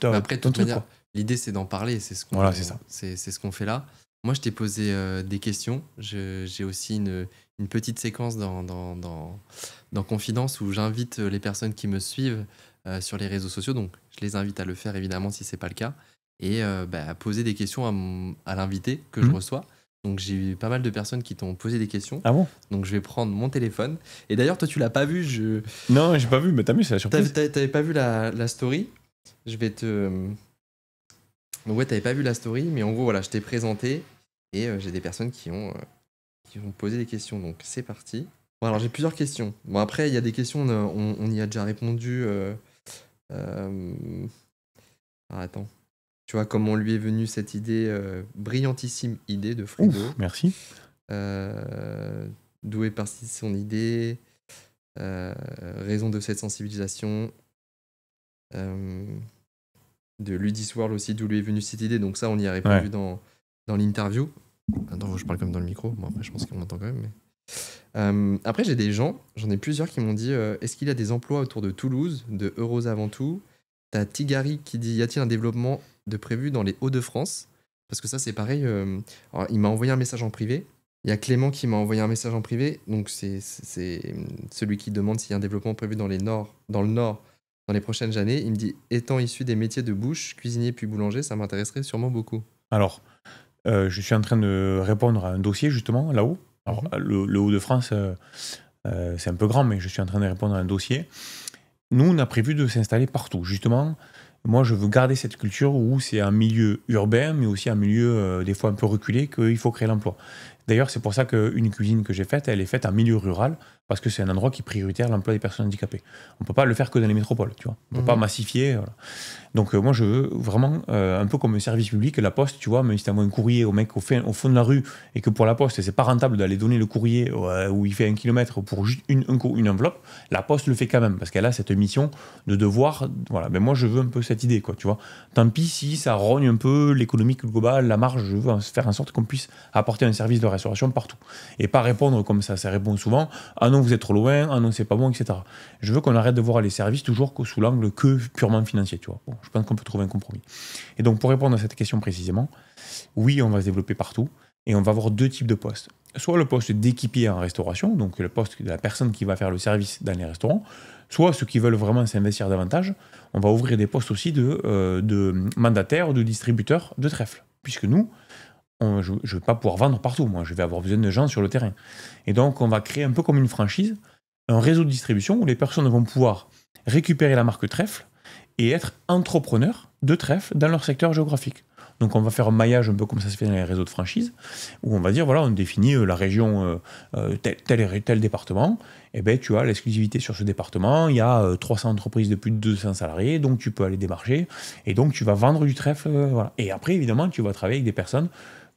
Après, de ton toute truc, manière, quoi. l'idée, c'est d'en parler. C'est ce qu'on Voilà, c'est ça. c'est ce qu'on fait là. Moi, je t'ai posé des questions. J'ai aussi une petite séquence dans Confidence où j'invite les personnes qui me suivent sur les réseaux sociaux. Donc, je les invite à le faire, évidemment, si ce n'est pas le cas. Et à poser des questions à l'invité que je reçois. Donc, j'ai eu pas mal de personnes qui t'ont posé des questions. Ah bon? Donc, je vais prendre mon téléphone. Et d'ailleurs, toi, tu l'as pas vu. Non, j'ai pas vu, mais t'as vu, c'est la surprise. T'avais pas vu la story. Je vais te... Donc ouais, t'avais pas vu la story, mais en gros, voilà, je t'ai présenté et j'ai des personnes qui ont posé des questions. Donc c'est parti. Bon, alors j'ai plusieurs questions. Bon, après, il y a des questions, on y a déjà répondu. Ah, attends. Tu vois, comment lui est venue cette idée, brillantissime idée de Frigo. Ouf, merci. D'où est partie son idée, raison de cette sensibilisation. De Ludis World aussi, d'où lui est venue cette idée. Donc ça, on y a répondu dans l'interview. Attends, je parle comme dans le micro. Bon, après, je pense qu'on m'entend quand même. Mais... après, j'ai des gens, j'en ai plusieurs qui m'ont dit est-ce qu'il y a des emplois autour de Toulouse, de Euros avant tout? T'as Tigari qui dit y a-t-il un développement de prévu dans les Hauts-de-France? Parce que ça, c'est pareil. Alors, il m'a envoyé un message en privé. Il y a Clément qui m'a envoyé un message en privé. Donc, c'est celui qui demande s'il y a un développement prévu dans le Nord. Dans les prochaines années, il me dit étant issu des métiers de bouche, cuisinier puis boulanger, ça m'intéresserait sûrement beaucoup. Alors, je suis en train de répondre à un dossier justement là-haut. Alors, le Hauts-de-France, c'est un peu grand, mais je suis en train de répondre à un dossier. Nous, on a prévu de s'installer partout. Justement, moi, je veux garder cette culture où c'est un milieu urbain, mais aussi un milieu des fois un peu reculé, qu'il faut créer l'emploi. D'ailleurs, c'est pour ça qu'une cuisine que j'ai faite, elle est faite en milieu rural, parce que c'est un endroit qui prioritaire l'emploi des personnes handicapées. On ne peut pas le faire que dans les métropoles, tu vois. On ne peut pas massifier. Voilà. Donc moi, je veux vraiment, un peu comme un service public, la poste, tu vois, même si tu envoies un courrier au mec au fond de la rue, et que pour la poste, c'est pas rentable d'aller donner le courrier où il fait 1 kilomètre pour juste une enveloppe, la poste le fait quand même, parce qu'elle a cette mission de devoir... Voilà. Mais moi, je veux un peu cette idée, quoi, tu vois. Tant pis si ça rogne un peu l'économique globale, la marge, je veux faire en sorte qu'on puisse apporter un service de restauration partout. Et pas répondre comme ça répond souvent, ah non, vous êtes trop loin, ah non, c'est pas bon, etc. Je veux qu'on arrête de voir les services toujours sous l'angle que purement financier, tu vois. Bon, je pense qu'on peut trouver un compromis. Et donc, pour répondre à cette question précisément, oui, on va se développer partout et on va avoir 2 types de postes. Soit le poste d'équipier en restauration, donc le poste de la personne qui va faire le service dans les restaurants, soit ceux qui veulent vraiment s'investir davantage, on va ouvrir des postes aussi de mandataires ou de distributeurs de trèfle. Puisque nous, je ne vais pas pouvoir vendre partout, moi, je vais avoir besoin de gens sur le terrain. Et donc, on va créer un peu comme une franchise, un réseau de distribution où les personnes vont pouvoir récupérer la marque trèfle et être entrepreneurs de trèfle dans leur secteur géographique. Donc on va faire un maillage un peu comme ça se fait dans les réseaux de franchise, où on va dire, voilà, on définit la région, tel département, et ben tu as l'exclusivité sur ce département, il y a 300 entreprises de plus de 200 salariés, donc tu peux aller démarcher, et donc tu vas vendre du trèfle, voilà. Et après, évidemment, tu vas travailler avec des personnes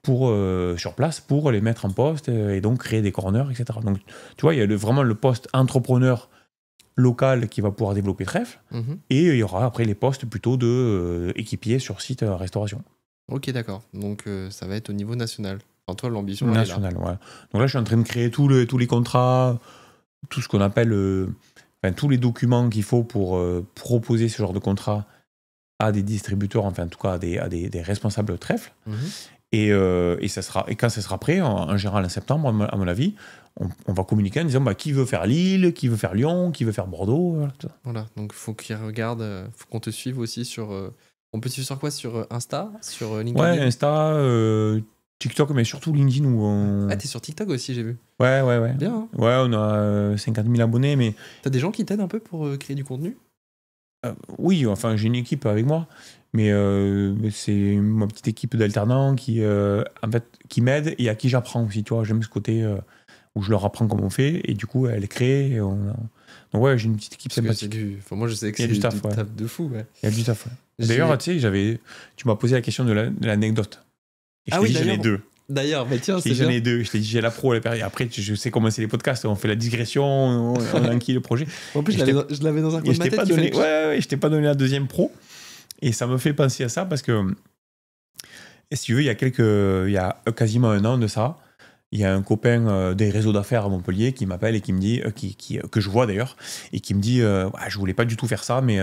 sur place pour les mettre en poste, et donc créer des corners, etc. Donc tu vois, il y a vraiment le poste entrepreneur local qui va pouvoir développer trèfle, et il y aura après les postes plutôt de équipiers sur site restauration. Ok, d'accord. Donc ça va être au niveau national. Enfin, toi, l'ambition nationale, ouais. Donc là, je suis en train de créer tous les contrats, tout ce qu'on appelle, tous les documents qu'il faut pour proposer ce genre de contrat à des distributeurs, enfin en tout cas à des responsables de trèfle. Et quand ça sera prêt, en général en septembre, à mon avis, on va communiquer en disant qui veut faire Lille, qui veut faire Lyon, qui veut faire Bordeaux. Voilà, donc il faut qu'ils regardent, faut qu'on te suive aussi sur... on peut te suivre sur quoi? Sur Insta? Sur LinkedIn? Ouais, Insta, TikTok, mais surtout LinkedIn. Ah, t'es sur TikTok aussi, j'ai vu. Ouais. Bien. Hein. Ouais, on a 50 000 abonnés, mais... T'as des gens qui t'aident un peu pour créer du contenu? Oui, enfin, j'ai une équipe avec moi, mais c'est ma petite équipe d'alternants qui m'aide et à qui j'apprends aussi, tu vois. J'aime ce côté où je leur apprends comment on fait, et du coup, elle crée. Donc ouais, j'ai une petite équipe sympathique. Enfin, moi, je sais que c'est du taf de fou. Ouais. Il y a du taf, ouais. D'ailleurs, tu sais, tu m'as posé la question de l'anecdote. Et je t'ai dit, j'en ai 2. D'ailleurs, mais tiens, c'est j'en ai 2. Je t'ai dit, j'ai la pro, et après, je sais comment c'est les podcasts. On fait la digression, on enquille le projet. En plus, je l'avais dans un coin de ma tête. Je t'ai pas donné la deuxième pro. Et ça me fait penser à ça parce que, si tu veux, il y a quasiment 1 an de ça, il y a un copain des réseaux d'affaires à Montpellier qui m'appelle et qui me dit, que je vois d'ailleurs, et qui me dit ouais, je voulais pas du tout faire ça, mais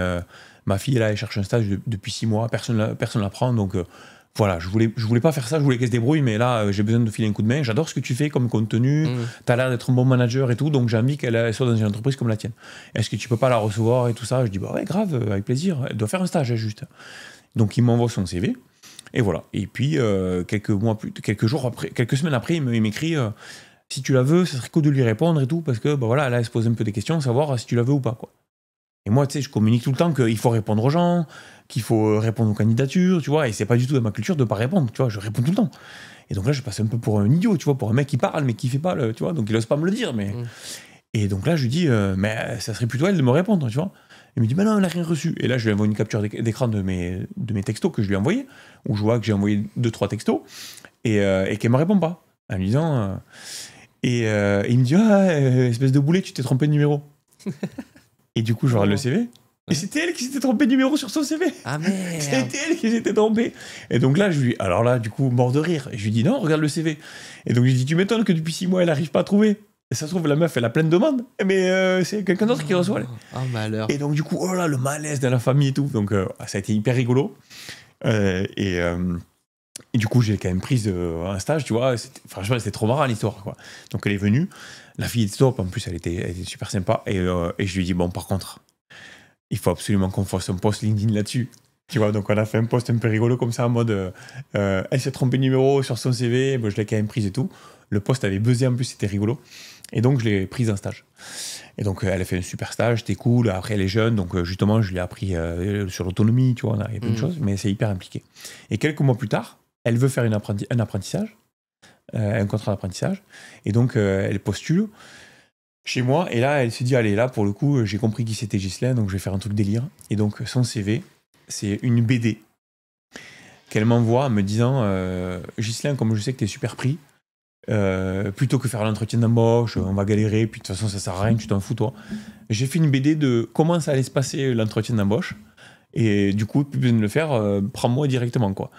ma fille, là, elle cherche un stage depuis 6 mois, personne la prend, donc voilà, je voulais pas faire ça, je voulais qu'elle se débrouille, mais là, j'ai besoin de filer un coup de main. J'adore ce que tu fais comme contenu, tu as l'air d'être un bon manager et tout, donc j'ai envie qu'elle soit dans une entreprise comme la tienne. Est-ce que tu peux pas la recevoir et tout ça? Je dis, bah ouais, grave, avec plaisir, elle doit faire un stage, juste. Donc il m'envoie son CV. Et voilà. Et puis, quelques semaines après, il m'écrit si tu la veux, ça serait cool de lui répondre et tout, parce que bah voilà, là, elle se pose un peu des questions, savoir si tu la veux ou pas, quoi. Et moi, tu sais, je communique tout le temps qu'il faut répondre aux gens, qu'il faut répondre aux candidatures, tu vois, et c'est pas du tout dans ma culture de pas répondre, tu vois, je réponds tout le temps. Et donc là, je passe un peu pour un idiot, tu vois, pour un mec qui parle, mais qui fait pas le, tu vois, donc il ose pas me le dire, mais. Et donc là, je lui dis, mais ça serait plutôt elle de me répondre, tu vois. Il me dit, bah non, elle n'a rien reçu. Et là, je lui envoie une capture d'écran de mes textos que je lui ai envoyés, où je vois que j'ai envoyé 2-3 textos, et qu'elle me répond pas. En lui disant. Il me dit, ah, espèce de boulet, tu t'es trompé de numéro. Et du coup, je regarde le CV. Et c'était elle qui s'était trompée de numéro sur son CV. Ah merde. C'était elle qui s'était trompée. Et donc là, alors là, du coup, mort de rire. Et je lui dis, non, regarde le CV. Et donc, je lui dis, tu m'étonnes que depuis 6 mois, elle n'arrive pas à trouver. Et ça se trouve, la meuf, elle a plein de demandes. Mais c'est quelqu'un d'autre qui reçoit. Oh, malheur. Et donc, du coup, oh là, le malaise dans la famille et tout. Donc, ça a été hyper rigolo. Et du coup, j'ai quand même pris un stage, tu vois. Franchement, c'était trop marrant l'histoire, quoi. Donc, elle est venue. La fille était top. En plus, elle était super sympa. Et je lui ai dit, bon, par contre, il faut absolument qu'on fasse un post LinkedIn là-dessus. Tu vois, donc on a fait un post un peu rigolo comme ça, en mode elle s'est trompée de numéro sur son CV, bon, je l'ai quand même prise et tout. Le post avait buzzé en plus, c'était rigolo. Et donc je l'ai prise en stage. Et donc elle a fait un super stage, c'était cool. Après elle est jeune, donc justement je lui ai appris sur l'autonomie, tu vois, il y a plein de choses, mais c'est hyper impliqué. Et quelques mois plus tard, elle veut faire un apprentissage, un contrat d'apprentissage. Et donc elle postule chez moi, et là elle se dit allez, là pour le coup j'ai compris qui c'était Ghislain, donc je vais faire un truc délire. Et donc son CV, c'est une BD qu'elle m'envoie en me disant Ghislain, comme je sais que t'es super pris, plutôt que faire l'entretien d'embauche, on va galérer, puis de toute façon ça sert à rien, tu t'en fous toi. J'ai fait une BD de comment ça allait se passer l'entretien d'embauche, et du coup plus besoin de le faire, prends-moi directement, quoi.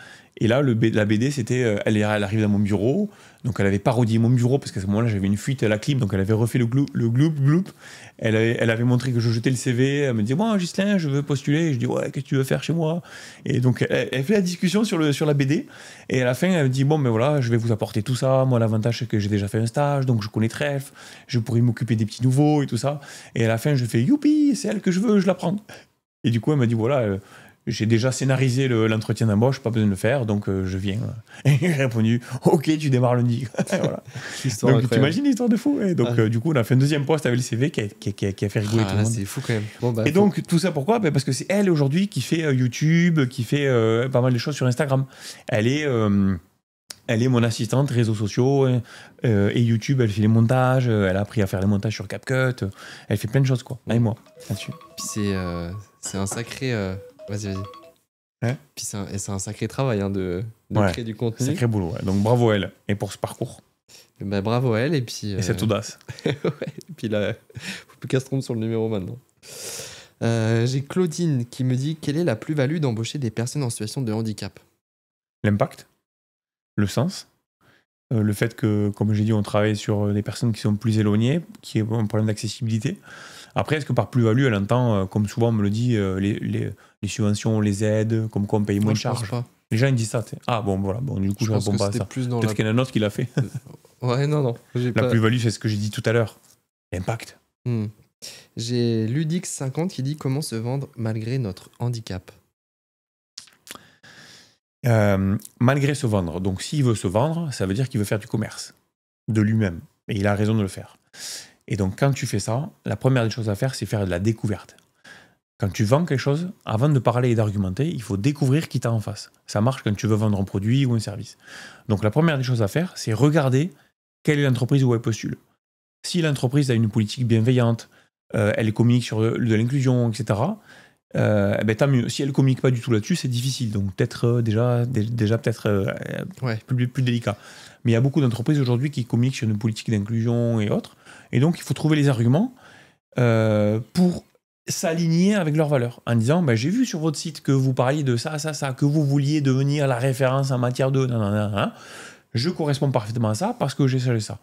Et là, la BD, c'était, elle arrive dans mon bureau, donc elle avait parodié mon bureau, parce qu'à ce moment-là, j'avais une fuite à la clim, donc elle avait refait le gloop. Elle avait montré que je jetais le CV, elle me dit, moi, Ghislain, je veux postuler. Et je dis, ouais, qu'est-ce que tu veux faire chez moi? Et donc, elle fait la discussion sur la BD, et à la fin, elle me dit, bon, ben voilà, je vais vous apporter tout ça. Moi, l'avantage, c'est que j'ai déjà fait un stage, donc je connais Trèfle, je pourrais m'occuper des petits nouveaux et tout ça. Et à la fin, je fais, youpi, c'est elle que je veux, je la prends. Et du coup, elle m'a dit, voilà, j'ai déjà scénarisé l'entretien d'embauche, pas besoin de le faire, donc je viens. Et j'ai répondu, ok, tu démarres lundi. Voilà. Donc t'imagines l'histoire de fou. Et donc du coup, on a fait un deuxième post avec le CV qui a fait rigoler tout le monde. C'est fou quand même. Bon, bah, et donc tout ça pourquoi? Parce que c'est elle aujourd'hui qui fait YouTube, qui fait pas mal de choses sur Instagram. Elle est mon assistante réseaux sociaux et YouTube, elle fait les montages, elle a appris à faire les montages sur CapCut, elle fait plein de choses, quoi, avec moi, là-dessus. Puis c'est un sacré... Vas-y. Hein? Puis c'est un sacré travail de créer du contenu. Sacré boulot, ouais. Donc bravo à elle, et pour ce parcours. Bah, bravo à elle, et puis... Et cette audace. Ouais, et puis là, faut plus qu'elle se trompe sur le numéro maintenant. J'ai Claudine qui me dit, quelle est la plus-value d'embaucher des personnes en situation de handicap? L'impact, le sens, le fait que, comme j'ai dit, on travaille sur des personnes qui sont plus éloignées, qui ont un problème d'accessibilité. Après, est-ce que par plus-value, elle entend, comme souvent on me le dit, les subventions, les aides, comme quoi on paye moins de charges? Les gens ils disent ça. Ah bon, voilà, bon, du coup je réponds pas à ça. Peut-être qu'il y en a un autre qui l'a fait. Ouais, non. La plus-value, c'est ce que j'ai dit tout à l'heure. L'impact. J'ai Ludix50 qui dit, comment se vendre malgré notre handicap? Malgré se vendre. Donc s'il veut se vendre, ça veut dire qu'il veut faire du commerce de lui-même. Et il a raison de le faire. Et donc quand tu fais ça, la première des choses à faire, c'est faire de la découverte. Quand tu vends quelque chose, avant de parler et d'argumenter, il faut découvrir qui t'as en face. Ça marche quand tu veux vendre un produit ou un service. Donc la première des choses à faire, c'est regarder quelle est l'entreprise où elle postule. Si l'entreprise a une politique bienveillante, elle communique sur de l'inclusion, etc., tant mieux. Si elle ne communique pas du tout là-dessus, c'est difficile. Donc peut-être déjà peut-être plus délicat. Mais il y a beaucoup d'entreprises aujourd'hui qui communiquent sur une politique d'inclusion et autres. Et donc il faut trouver les arguments pour s'aligner avec leurs valeurs. En disant, j'ai vu sur votre site que vous parliez de ça, que vous vouliez devenir la référence en matière de... je corresponds parfaitement à ça parce que j'ai ça et ça.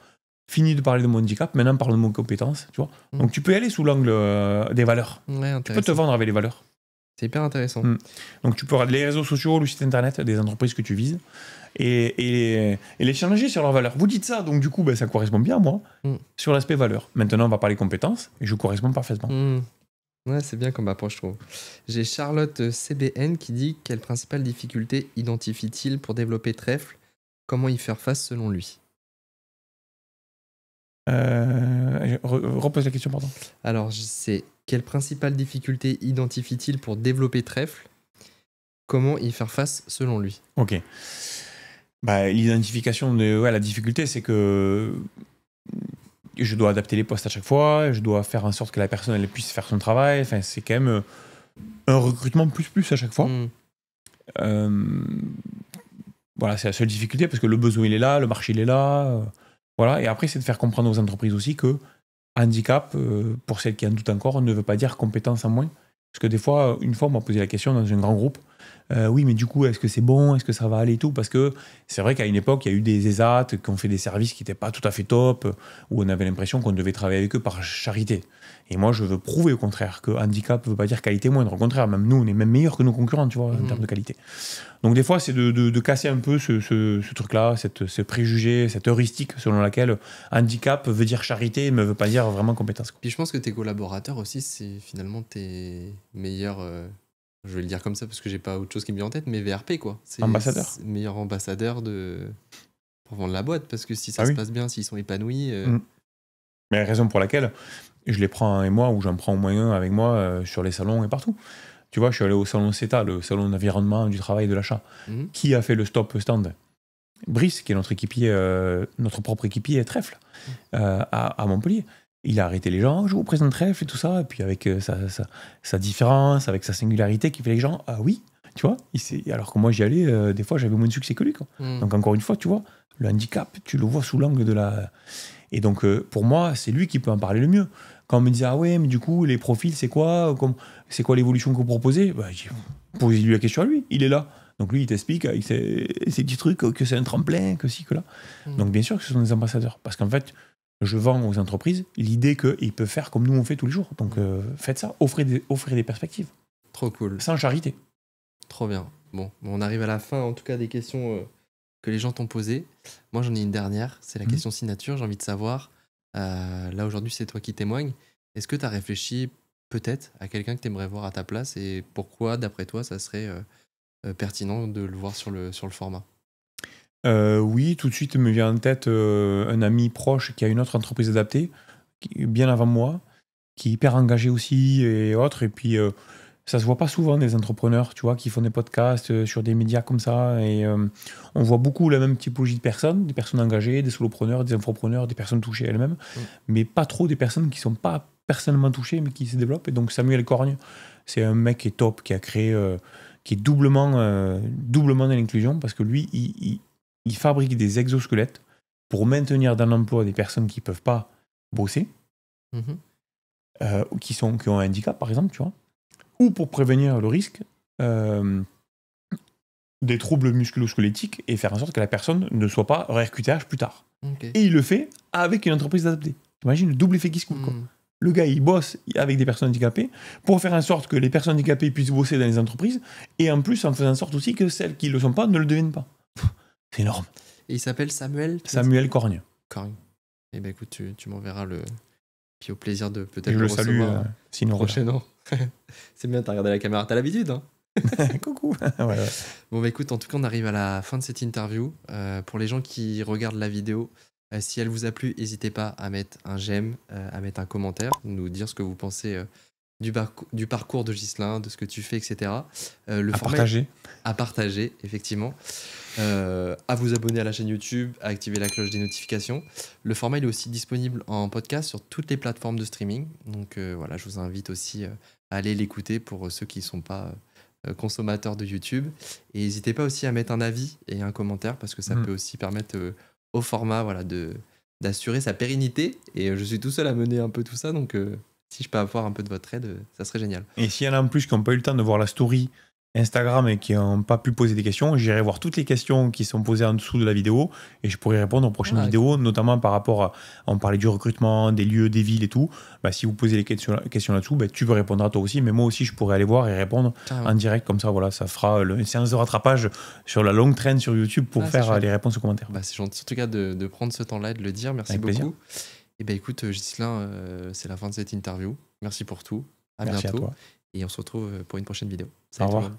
Fini de parler de mon handicap, maintenant parle de mon compétence, tu vois. Donc tu peux y aller sous l'angle des valeurs. Ouais, Tu peux te vendre avec les valeurs. C'est hyper intéressant. Donc tu peux regarder les réseaux sociaux, le site internet des entreprises que tu vises et les challenger sur leurs valeurs. Vous dites ça, donc du coup, ça correspond bien à moi sur l'aspect valeur. Maintenant, on va parler compétences et je corresponds parfaitement. Ouais, c'est bien comme approche, je trouve. J'ai Charlotte CBN qui dit: quelle principale difficulté identifie-t-il pour développer Trèfle? Comment y faire face selon lui? Repose la question, pardon. Alors, c'est: quelle principale difficulté identifie-t-il pour développer Trèfle? Comment y faire face selon lui? Ok. L'identification de la difficulté, c'est que je dois adapter les postes à chaque fois, je dois faire en sorte que la personne elle puisse faire son travail. Enfin, c'est quand même un recrutement plus à chaque fois. Voilà, c'est la seule difficulté parce que le besoin il est là, le marché il est là. Voilà. Et après, c'est de faire comprendre aux entreprises aussi que handicap, pour celles qui en doutent encore, ne veut pas dire compétence en moins. Parce que des fois, une fois, on m'a posé la question dans un grand groupe. Oui, mais du coup, est-ce que c'est bon? Est-ce que ça va aller et tout? Parce que c'est vrai qu'à une époque, il y a eu des ESAT qui ont fait des services qui n'étaient pas tout à fait top, où on avait l'impression qu'on devait travailler avec eux par charité. Et moi, je veux prouver au contraire que handicap ne veut pas dire qualité moindre. Au contraire, même nous, on est même meilleurs que nos concurrents, tu vois, en termes de qualité. Donc des fois, c'est de casser un peu ce truc-là, ce préjugé, cette heuristique selon laquelle handicap veut dire charité, ne veut pas dire vraiment compétence. Puis je pense que tes collaborateurs aussi, c'est finalement tes meilleurs... je vais le dire comme ça parce que j'ai pas autre chose qui me vient en tête, mais VRP, quoi. C'est ambassadeur. Meilleur ambassadeur pour vendre la boîte, parce que si ça se passe bien, s'ils sont épanouis... Mais la raison pour laquelle je les prends et moi, ou j'en prends au moins un avec moi sur les salons et partout. Tu vois, je suis allé au salon CETA, le salon d'environnement, du travail et de l'achat. Qui a fait le stop stand? Brice, qui est notre équipier, notre propre équipier Trèfle, à Montpellier. Il a arrêté les gens, je vous présente Trèfle et tout ça, et puis avec sa différence, avec sa singularité, qui fait les gens, ah oui, tu vois, alors que moi j'y allais, des fois j'avais moins de succès que lui. Quoi. Donc encore une fois, tu vois, le handicap, tu le vois sous l'angle de la... Et donc pour moi, c'est lui qui peut en parler le mieux. Quand on me disait, ah ouais, mais du coup, les profils, c'est quoi l'évolution que vous proposez? Posez-lui la question à lui, il est là. Donc lui, il t'explique avec ces petits trucs que c'est un tremplin, que ci, que là. Donc bien sûr que ce sont des ambassadeurs. Parce qu'en fait, je vends aux entreprises l'idée qu'ils peuvent faire comme nous on fait tous les jours. Donc faites ça, offrez des perspectives. Trop cool. Sans charité. Trop bien. Bon, on arrive à la fin, en tout cas, des questions que les gens t'ont posées. Moi, j'en ai une dernière. C'est la question signature. J'ai envie de savoir, là aujourd'hui, c'est toi qui témoignes. Est-ce que tu as réfléchi peut-être à quelqu'un que tu aimerais voir à ta place et pourquoi, d'après toi, ça serait pertinent de le voir sur le format? Oui, tout de suite me vient en tête un ami proche qui a une autre entreprise adaptée, bien avant moi, qui est hyper engagé aussi et autres. Et puis, ça se voit pas souvent des entrepreneurs, tu vois, qui font des podcasts sur des médias comme ça. Et on voit beaucoup la même typologie de personnes, des personnes engagées, des solopreneurs, des infopreneurs, des personnes touchées elles-mêmes, mais pas trop des personnes qui sont pas personnellement touchées, mais qui se développent. Et donc, Samuel Corgne, c'est un mec qui est top, qui a créé, qui est doublement dans l'inclusion, parce que lui, il fabrique des exosquelettes pour maintenir dans l'emploi des personnes qui ne peuvent pas bosser, qui ont un handicap, par exemple, tu vois, ou pour prévenir le risque des troubles musculo-squelettiques et faire en sorte que la personne ne soit pas RQTH plus tard. Et il le fait avec une entreprise adaptée. T'imagines le double effet qui se coule, quoi. Le gars, il bosse avec des personnes handicapées pour faire en sorte que les personnes handicapées puissent bosser dans les entreprises et en plus en faisant en sorte aussi que celles qui ne le sont pas ne le deviennent pas. C'est énorme. Et il s'appelle Samuel Corgne. Corgne. Eh ben écoute, tu m'enverras le... Puis au plaisir de peut-être le salue sinon prochainement. C'est bien, t'as regardé la caméra, t'as l'habitude, hein. Coucou. Ouais. Bon bah écoute, en tout cas on arrive à la fin de cette interview. Pour les gens qui regardent la vidéo, si elle vous a plu, n'hésitez pas à mettre un j'aime, à mettre un commentaire, nous dire ce que vous pensez du parcours de Ghislain, de ce que tu fais, etc. À partager, effectivement. À vous abonner à la chaîne YouTube, à activer la cloche des notifications. Le format il est aussi disponible en podcast sur toutes les plateformes de streaming. Donc voilà, je vous invite aussi à aller l'écouter pour ceux qui ne sont pas consommateurs de YouTube. Et n'hésitez pas aussi à mettre un avis et un commentaire parce que ça peut aussi permettre au format d'assurer sa pérennité. Et je suis tout seul à mener un peu tout ça, donc si je peux avoir un peu de votre aide, ça serait génial. Et s'il y en a en plus qui n'ont pas eu le temps de voir la story Instagram et qui n'ont pas pu poser des questions, j'irai voir toutes les questions qui sont posées en dessous de la vidéo et je pourrai répondre aux prochaines vidéos, notamment par rapport à, on parlait du recrutement, des lieux, des villes et tout. Bah, si vous posez les questions là-dessous, bah, tu peux répondre à toi aussi, mais moi aussi je pourrais aller voir et répondre en direct, comme ça voilà, ça fera une séance de rattrapage sur la longue traîne sur YouTube pour faire les réponses aux commentaires. Bah, c'est gentil en tout cas de prendre ce temps-là et de le dire, merci Avec beaucoup. Plaisir. Et bah écoute Ghislain, c'est la fin de cette interview, merci pour tout, à Merci bientôt à toi. et on se retrouve pour une prochaine vidéo. Au revoir.